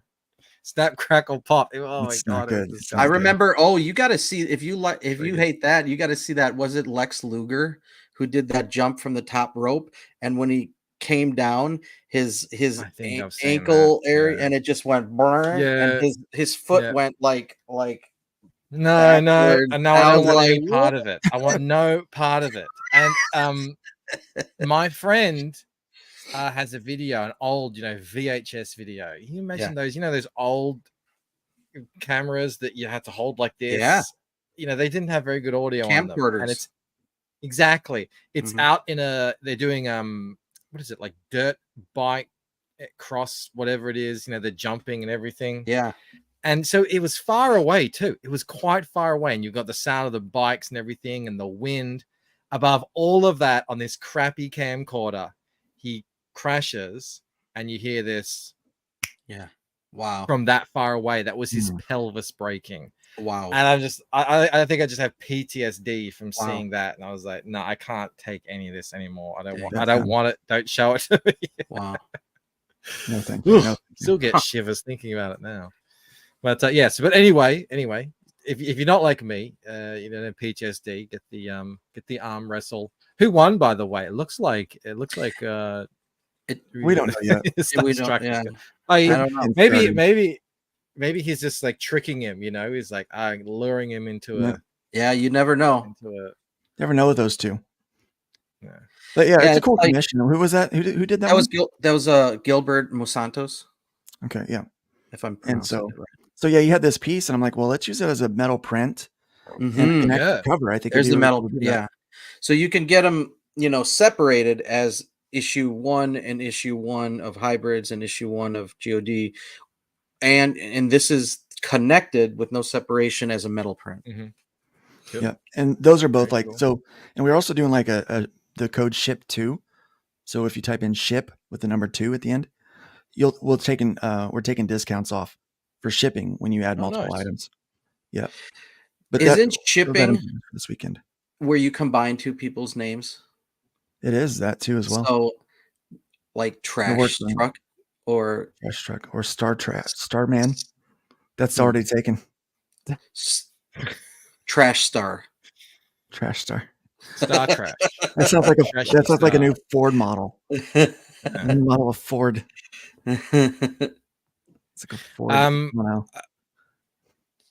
Speaker 2: Snap, crackle, pop. Oh my
Speaker 8: It's not
Speaker 2: god, it was
Speaker 8: good. It's
Speaker 2: disgusting.
Speaker 10: I
Speaker 8: not good.
Speaker 10: remember. Oh, you got to see if you like. If
Speaker 2: Very
Speaker 10: you
Speaker 2: good.
Speaker 10: hate that, you got to see that. Was it Lex Luger who did that jump from the top rope? And when he came down, his
Speaker 2: I think I've seen
Speaker 10: ankle
Speaker 2: that.
Speaker 10: area,
Speaker 2: Yeah.
Speaker 10: and it just went burn, and
Speaker 2: Yeah.
Speaker 10: his foot
Speaker 2: Yeah.
Speaker 10: went like
Speaker 2: No,
Speaker 10: backwards.
Speaker 2: no,
Speaker 10: I
Speaker 2: I don't
Speaker 10: was
Speaker 2: want
Speaker 10: like,
Speaker 2: any part of it. I want no part of it. And my friend has a video, an old, VHS video. You imagine those, those old cameras that you had to hold like this.
Speaker 10: Yeah.
Speaker 2: They didn't have very good audio on them. And
Speaker 10: Camcorders.
Speaker 2: it's exactly. It's out in they're doing what is it, like dirt bike cross, whatever it is, they're jumping and everything.
Speaker 10: Yeah.
Speaker 2: And so it was far away too. It was quite far away. And you've got the sound of the bikes and everything and the wind. Above all of that, on this crappy camcorder, he crashes and you hear this.
Speaker 10: Yeah. Wow.
Speaker 2: From that far away. That was his pelvis breaking.
Speaker 10: Wow.
Speaker 2: And I think I just have PTSD from seeing that. And I was like, no, I can't take any of this anymore. I don't want it. Don't show it to me.
Speaker 10: Wow.
Speaker 8: No, thank you. No,
Speaker 2: Still get shivers thinking about it now. But yes, but anyway, if you're not like me, PTSD, get the arm wrestle. Who won, by the way? It looks like
Speaker 8: we don't know yet.
Speaker 2: Starstruck.
Speaker 10: Yeah.
Speaker 2: I
Speaker 10: don't know.
Speaker 2: Maybe he's just like tricking him. He's like luring him into a.
Speaker 10: Yeah, you never know.
Speaker 8: Never know with those two.
Speaker 2: Yeah.
Speaker 8: But yeah, it's a
Speaker 10: it's
Speaker 8: cool
Speaker 10: like-
Speaker 8: commission. Who was that? Who did that?
Speaker 10: That was Gilbert Mosantos.
Speaker 8: Okay, yeah.
Speaker 10: If I'm
Speaker 8: And
Speaker 10: pronouncing it right.
Speaker 8: so yeah, you had this piece, and I'm like, well, let's use it as a metal print and connect the cover. I think
Speaker 10: There's
Speaker 8: it'd
Speaker 10: the
Speaker 8: be really
Speaker 10: metal.
Speaker 8: cool to do
Speaker 10: Yeah.
Speaker 8: that.
Speaker 10: So you can get them, separated as issue 1 and issue 1 of Hybrids and issue 1 of God, and this is connected with no separation as a metal print.
Speaker 2: Cool.
Speaker 8: Yeah, and those are both
Speaker 2: Very
Speaker 8: like
Speaker 2: cool.
Speaker 8: so. And we're also doing like the code ship 2. So if you type in ship with the number 2 at the end, we're taking discounts off for shipping when you add multiple
Speaker 2: nice.
Speaker 8: items. Yeah, but
Speaker 10: Isn't shipping
Speaker 8: this weekend?
Speaker 10: where you combine two people's names?
Speaker 8: It is that too as well.
Speaker 10: So, like Trashstruck or
Speaker 8: Starstruck or Starman. That's already taken.
Speaker 10: Trash Star.
Speaker 8: Trash Star.
Speaker 2: Star Trash.
Speaker 8: That sounds like a new Ford model. A new model of Ford. It's like a Ford.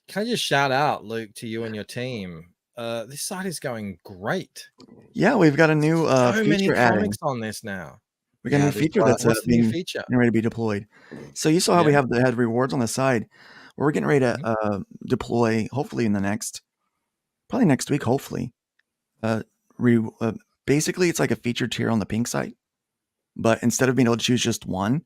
Speaker 2: Can I just shout out, Luke, to you and your team? This site is going great.
Speaker 8: Yeah, we've got a new
Speaker 2: so
Speaker 8: feature
Speaker 2: many
Speaker 8: added.
Speaker 2: comics on this now.
Speaker 8: We got a new feature that's
Speaker 2: what's the new feature?
Speaker 8: getting ready to be deployed. So you saw how we had rewards on the side. We're getting ready to deploy, hopefully probably next week. Hopefully, basically it's like a feature tier on the pink site, but instead of being able to choose just one,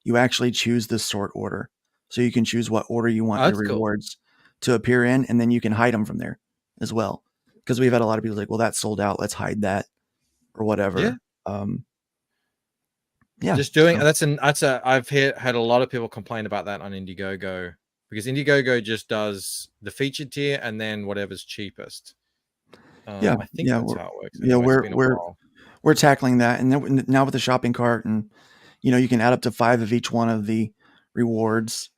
Speaker 8: you actually choose the sort order. So you can choose what order you want the rewards to appear in, and then you can hide them from there as well. Because we've had a lot of people like, well, that's sold out. Let's hide that or whatever. Yeah.
Speaker 2: Just doing I've had a lot of people complain about that on Indiegogo, because Indiegogo just does the featured tier and then whatever's cheapest. I think that's how it works.
Speaker 8: Yeah, we're tackling that, and then now with the shopping cart, and you can add up to 5 of each one of the rewards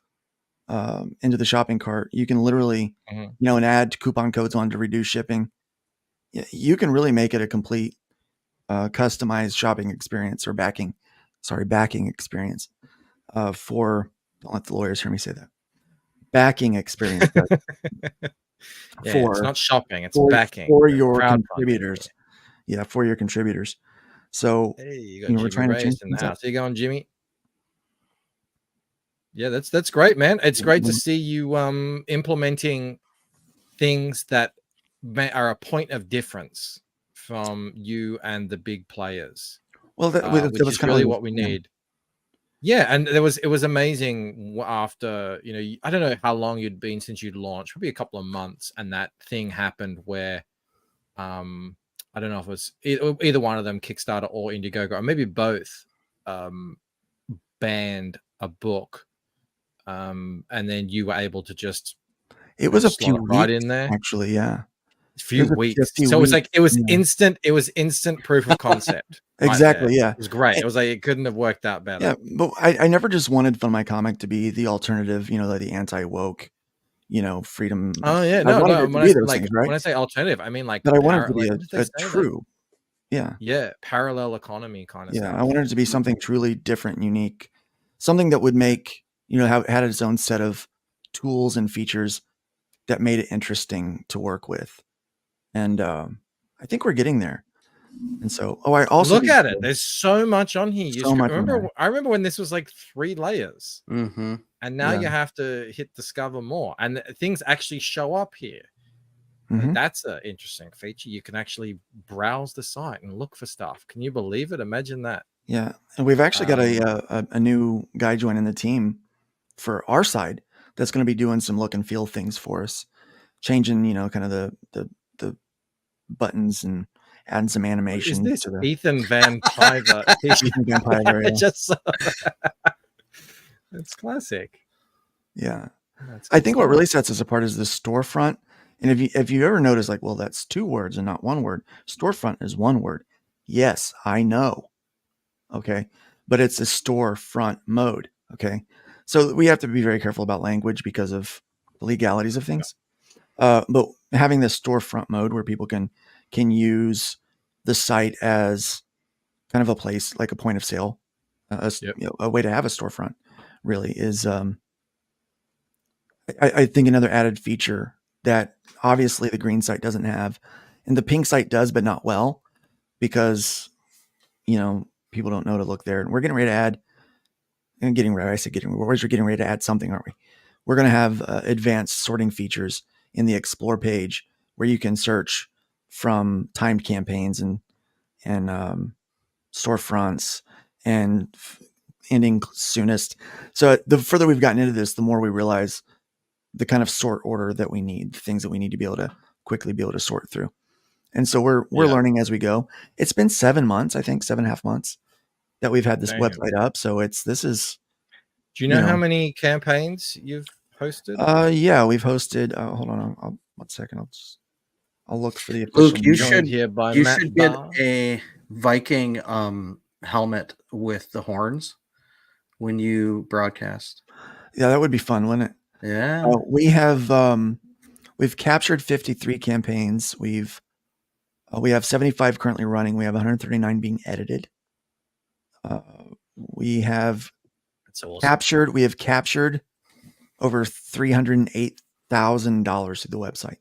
Speaker 8: into the shopping cart. You can literally, and add coupon codes on to reduce shipping. You can really make it a complete customized shopping experience or backing experience for, don't let the lawyers hear me say that, backing experience.
Speaker 2: It's not shopping, it's backing
Speaker 8: for your contributors. Yeah, for your contributors. So
Speaker 2: you got
Speaker 8: we're trying to change
Speaker 2: in the
Speaker 8: things up.
Speaker 2: house. How you going, Jimmy? Yeah, that's great, man. It's great to see you implementing things that are a point of difference from you and the big players.
Speaker 8: Well, that
Speaker 2: which
Speaker 8: was
Speaker 2: is
Speaker 8: kind
Speaker 2: really
Speaker 8: of
Speaker 2: what we need. Yeah, and it was amazing after, I don't know how long you'd been since you'd launched, probably a couple of months, and that thing happened where I don't know if it was either one of them, Kickstarter or Indiegogo, or maybe both, banned a book, and then you were able to just
Speaker 8: It was a
Speaker 2: slot
Speaker 8: few
Speaker 2: it right
Speaker 8: weeks,
Speaker 2: in there.
Speaker 8: actually. Yeah,
Speaker 2: A few
Speaker 8: a
Speaker 2: weeks.
Speaker 8: few
Speaker 2: So it was
Speaker 8: weeks.
Speaker 2: like it was
Speaker 8: Yeah.
Speaker 2: instant. It was instant proof of concept. Right
Speaker 8: Exactly.
Speaker 2: there.
Speaker 8: Yeah,
Speaker 2: It was great. It was like it couldn't have worked out better.
Speaker 8: yeah. But I never just wanted Fun My Comic to be the alternative, like the anti-woke, freedom.
Speaker 2: Oh yeah,
Speaker 8: I
Speaker 2: no,
Speaker 8: wanted it to be those things, right?
Speaker 2: when I say alternative, I mean like
Speaker 8: But I wanted it to be
Speaker 2: what did they
Speaker 8: a
Speaker 2: say?
Speaker 8: true, yeah,
Speaker 2: Yeah, parallel economy kind of
Speaker 8: yeah. I
Speaker 2: stuff.
Speaker 8: wanted it to be something truly different, and unique, something that would make had its own set of tools and features that made it interesting to work with, and I think we're getting there. And so, I also
Speaker 2: Look at it. There's so much on here.
Speaker 8: So much on there.
Speaker 2: I remember when this was like 3 layers,
Speaker 10: Mm-hmm.
Speaker 2: and now
Speaker 8: Yeah.
Speaker 2: you have to hit discover more, and things actually show up here.
Speaker 8: Mhm.
Speaker 2: That's an interesting feature. You can actually browse the site and look for stuff. Can you believe it? Imagine that.
Speaker 8: Yeah, and we've actually got a new guy joining the team for our side that's going to be doing some look and feel things for us, changing kind of the buttons and adding some animation.
Speaker 2: Is this
Speaker 8: to the
Speaker 2: Ethan Van Piver?
Speaker 8: Ethan Van Piver,
Speaker 2: I
Speaker 8: yeah.
Speaker 2: just saw that. It's classic.
Speaker 8: Yeah.
Speaker 2: That's
Speaker 8: I
Speaker 2: good
Speaker 8: think what
Speaker 2: stuff.
Speaker 8: really sets us apart is the storefront. And if you ever notice, like, well, that's 2 words and not 1 word. Storefront is 1 word. Yes, I know. Okay, but it's a storefront mode. Okay, so we have to be very careful about language because of the legalities of things. But having this storefront mode where people can use the site as kind of a place, like a point of sale, a way to have a storefront, really is. I think another added feature that obviously the green site doesn't have, and the pink site does, but not well, because people don't know to look there. And we're getting ready to add, we're getting ready to add something, aren't we? We're going to have advanced sorting features in the explore page where you can search from timed campaigns and storefronts and ending soonest. So the further we've gotten into this, the more we realize the kind of sort order that we need, the things that we need to be able to quickly be able to sort through. And so we're learning as we go. It's been 7 months, I think 7.5 months that we've had this website up. So this is.
Speaker 2: Do you know how many campaigns you've hosted?
Speaker 8: Yeah, we've hosted. Hold on, 1 second. I'll look for the official.
Speaker 10: Luke, you should get
Speaker 2: Barr.
Speaker 10: a Viking helmet with the horns when you broadcast.
Speaker 8: Yeah, that would be fun, wouldn't it?
Speaker 10: Yeah.
Speaker 8: We've captured 53 campaigns. We have 75 currently running. We have 139 being edited. We have captured over $308,000 through the website.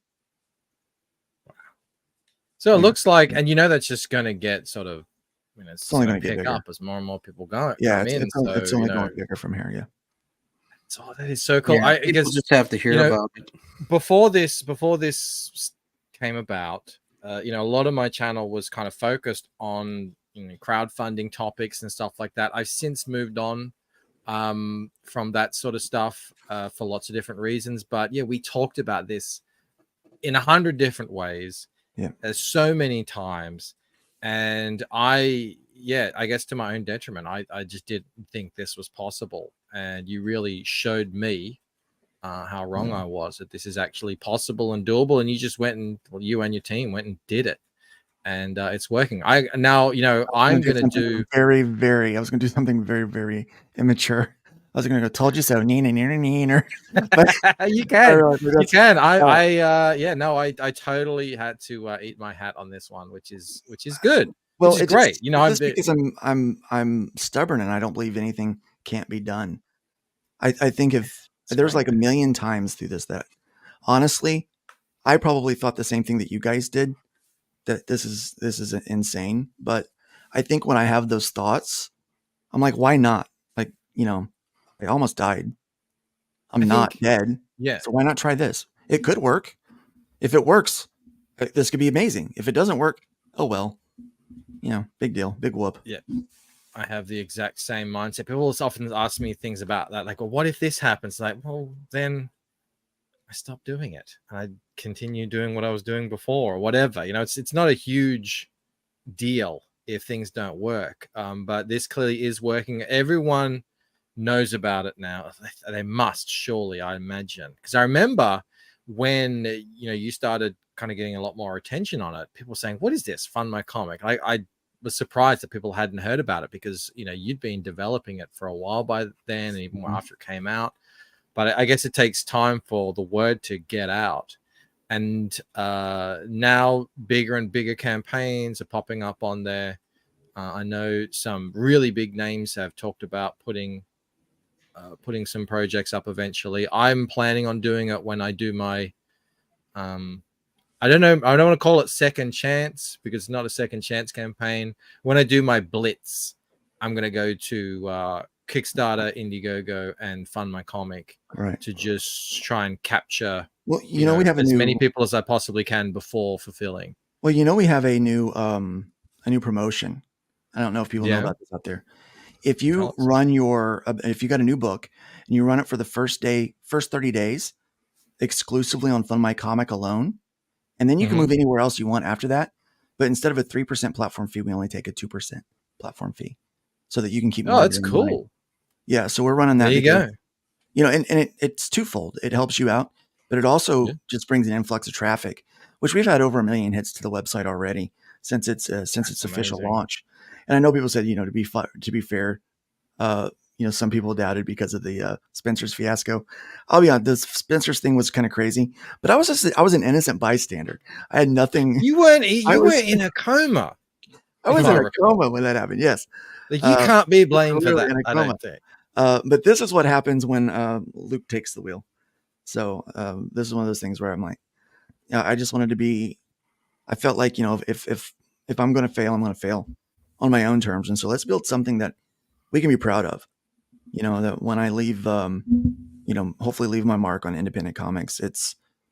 Speaker 2: So it looks like, and that's just going to get sort of, it's
Speaker 8: only
Speaker 2: going
Speaker 8: gonna
Speaker 2: to
Speaker 8: get
Speaker 2: pick
Speaker 8: bigger.
Speaker 2: up as more and more people go.
Speaker 8: Yeah,
Speaker 2: come in.
Speaker 8: it's only going bigger from here. Yeah.
Speaker 2: So that is so cool.
Speaker 10: Yeah,
Speaker 2: I
Speaker 10: people
Speaker 2: guess
Speaker 10: just have to hear about it.
Speaker 2: Before this came about, a lot of my channel was kind of focused on crowdfunding topics and stuff like that. I've since moved on from that sort of stuff for lots of different reasons. But yeah, we talked about this in 100 different ways.
Speaker 8: Yeah,
Speaker 2: there's so many times, and I guess to my own detriment, I just didn't think this was possible, and you really showed me how wrong I was, that this is actually possible and doable, and you just went and you and your team went and did it, and it's working. I'm gonna do
Speaker 8: very, very. I was gonna do something very, very immature. I was gonna go, told you so. But
Speaker 2: you can. I totally had to eat my hat on this one, which is good.
Speaker 8: Well,
Speaker 2: which is
Speaker 8: it's
Speaker 2: great.
Speaker 8: Just because I'm stubborn and I don't believe anything can't be done. I think if there's like a million times through this that honestly, I probably thought the same thing that you guys did. That this is insane. But I think when I have those thoughts, I'm like, why not? Like, I almost died. I'm not dead.
Speaker 2: Yeah.
Speaker 8: So why not try this? It could work. If it works, this could be amazing. If it doesn't work, oh well. Big deal. Big whoop.
Speaker 2: Yeah. I have the exact same mindset. People often ask me things about that, like, well, what if this happens? Like, well, then I stop doing it. I continue doing what I was doing before or whatever. It's not a huge deal if things don't work. But this clearly is working. Everyone knows about it now. They must, surely, I imagine. Because I remember when you started kind of getting a lot more attention on it, people saying, what is this? Fund My Comic. I was surprised that people hadn't heard about it because you'd been developing it for a while by then, and even after it came out. But I guess it takes time for the word to get out. And now bigger and bigger campaigns are popping up on there. I know some really big names have talked about putting some projects up eventually. I'm planning on doing it when I do my I don't know. I don't want to call it second chance because it's not a second chance campaign. When I do my blitz, I'm going to go to Kickstarter, Indiegogo, and Fund My Comic to just try and capture
Speaker 8: we have
Speaker 2: as many people as I possibly can before fulfilling.
Speaker 8: Well, we have a new promotion. I don't know if people know about this out there. If you run if you got a new book and you run it for the first 30 days exclusively on Fund My Comic alone, and then you can move anywhere else you want after that. But instead of a 3% platform fee, we only take a 2% platform fee so that you can keep.
Speaker 2: Oh, that's cool.
Speaker 8: Money. Yeah. So we're running that.
Speaker 2: There you go.
Speaker 8: And it's twofold. It helps you out, but it also just brings an influx of traffic, which we've had over 1 million hits to the website already since its official launch. And I know people said, to be fair, some people doubted because of the Spencer's fiasco. I'll be honest, the Spencer's thing was kind of crazy, but I was an innocent bystander. I had nothing.
Speaker 2: You weren't in a coma.
Speaker 8: I was in a coma when that happened. Yes.
Speaker 2: You can't be blamed for that. I don't think.
Speaker 8: But this is what happens when Luke takes the wheel. So this is one of those things where I'm like, I just wanted to be. I felt like if I'm going to fail, I'm going to fail on my own terms, and so let's build something that we can be proud of. That when I leave, hopefully leave my mark on independent comics,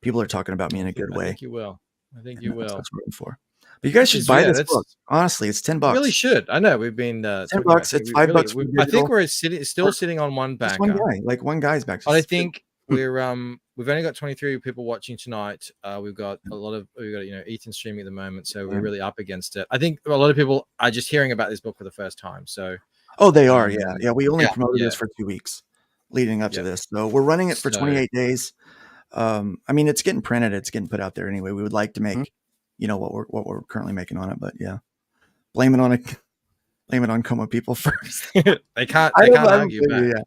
Speaker 8: people are talking about me in a good way.
Speaker 2: I think you will. That's what I'm
Speaker 8: rooting for. But you guys should buy this book. Honestly, it's $10.
Speaker 2: Really should. I know we've been
Speaker 8: $10. It's $5.
Speaker 2: I think we're still sitting on one backer.
Speaker 8: One guy, one guy's back.
Speaker 2: But I think we've only got 23 people watching tonight. We've got Ethan streaming at the moment, so we're really up against it. I think a lot of people are just hearing about this book for the first time. So
Speaker 8: they are. Yeah. We only promoted this for 2 weeks leading up to this, so we're running it for 28 days. It's getting printed. It's getting put out there anyway. We would like to make what we're currently making on it, but blame it on Coma people first.
Speaker 2: they can't argue back.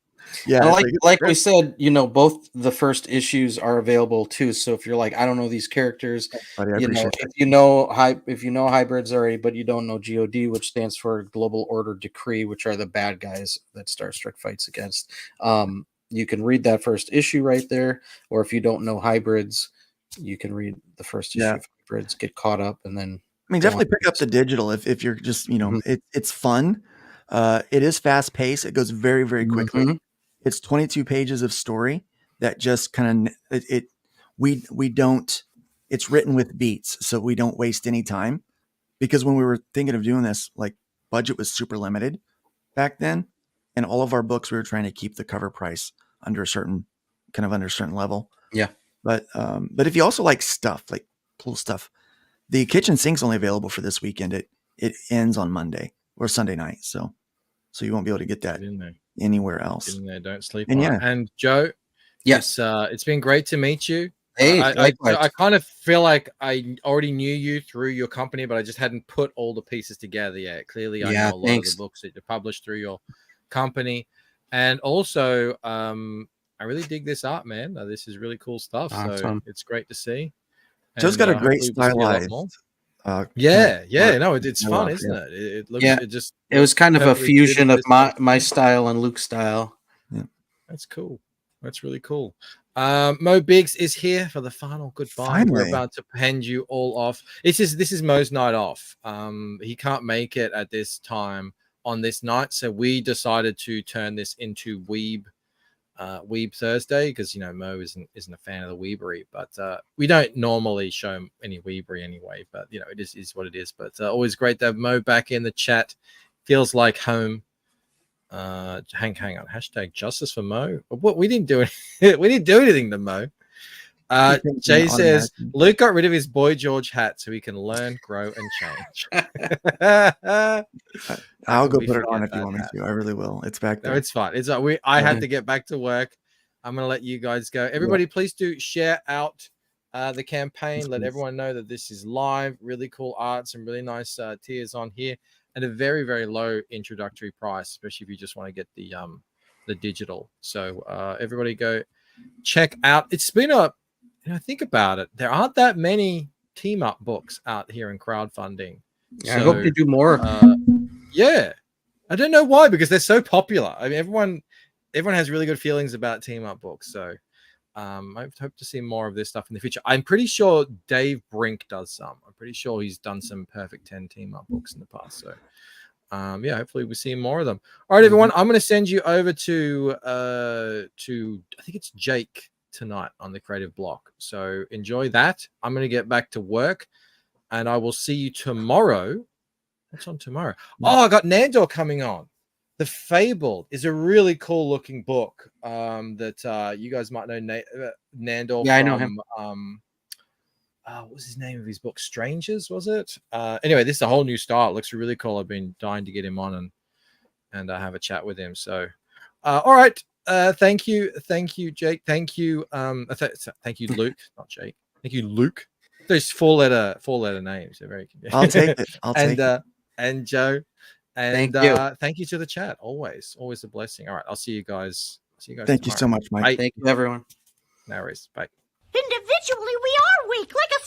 Speaker 10: Yeah, like we said, both the first issues are available too. So if you're like, I don't know these characters, if you know hybrids already, but you don't know GOD, which stands for Global Order Decree, which are the bad guys that Starstruck fights against. You can read that first issue right there, or if you don't know hybrids, you can read the first issue of hybrids, get caught up, and then
Speaker 8: definitely pick up the digital if you're just it's fun. It is fast paced. It goes very, very quickly. It's 22 pages of story that just kind of we don't. It's written with beats, so we don't waste any time. Because when we were thinking of doing this, budget was super limited back then, and all of our books we were trying to keep the cover price under a certain level.
Speaker 10: Yeah.
Speaker 8: But if you also like stuff, like cool stuff, the kitchen sink's only available for this weekend. It ends on Monday or Sunday night, so you won't be able to get that anywhere else.
Speaker 2: Get in there, don't sleep on it. And Joe, yes, it's been great to meet you.
Speaker 10: Hey,
Speaker 2: I kind of feel like I already knew you through your company, but I just hadn't put all the pieces together yet. Clearly, I know a lot of the books that you published through your company, and also I really dig this art, man. This is really cool stuff.
Speaker 10: Awesome.
Speaker 2: So it's great to see.
Speaker 8: Joe's got a great stylized.
Speaker 2: It's fun, isn't it? It looks.
Speaker 10: It was kind of a fusion of my style and Luke's style.
Speaker 8: Yeah,
Speaker 2: that's cool. That's really cool. Mo Biggs is here for the final goodbye.
Speaker 8: Finally.
Speaker 2: We're about to hand you all off. This is Mo's night off. He can't make it at this time on this night, so we decided to turn this into Weeb Thursday because Mo isn't a fan of the Weebery, but we don't normally show any Weebery anyway. But it is what it is. But always great to have Mo back in the chat. Feels like home. Hang on. Hashtag justice for Mo. What we didn't do it. We didn't do anything to Mo. Jay says Luke got rid of his Boy George hat so he can learn, grow, and change.
Speaker 8: I'll go put it on if you want me to. I really will. It's back there.
Speaker 2: No, it's fine. It's I had to get back to work. I'm gonna let you guys go. Everybody, please do share out the campaign. Let everyone know that this is live. Really cool art, some really nice tiers on here, and a very, very low introductory price, especially if you just want to get the digital. So everybody go check out. It's been think about it. There aren't that many team up books out here in crowdfunding.
Speaker 10: Yeah, I hope they do more.
Speaker 2: Yeah, I don't know why, because they're so popular. I mean, everyone has really good feelings about team up books. So I hope to see more of this stuff in the future. I'm pretty sure Dave Brink does some. I'm pretty sure he's done some Perfect 10 team up books in the past. So hopefully we see more of them. All right, everyone, I'm going to send you over to I think it's Jake tonight on the Creative Block. So enjoy that. I'm going to get back to work, and I will see you tomorrow. What's on tomorrow? Oh, I got Nandor coming on. The Fabled is a really cool looking book that you guys might know Nandor.
Speaker 10: Yeah, I know him.
Speaker 2: What was his name of his book? Strangers, was it? Anyway, this is a whole new style. It looks really cool. I've been dying to get him on and have a chat with him. So, all right. Thank you, Jake. Thank you, thank you, Luke, not Jake. Thank you, Luke. There's four letter names. They're very confusing.
Speaker 8: I'll take it. I'll take it.
Speaker 2: And Joe. And thank you to the chat. Always a blessing. All right, I'll see you guys.
Speaker 8: Thank
Speaker 2: tomorrow.
Speaker 8: you so much, Mike.
Speaker 2: Bye.
Speaker 10: Thank you, everyone.
Speaker 2: No worries. Bye.
Speaker 6: Individually, we are weak, like a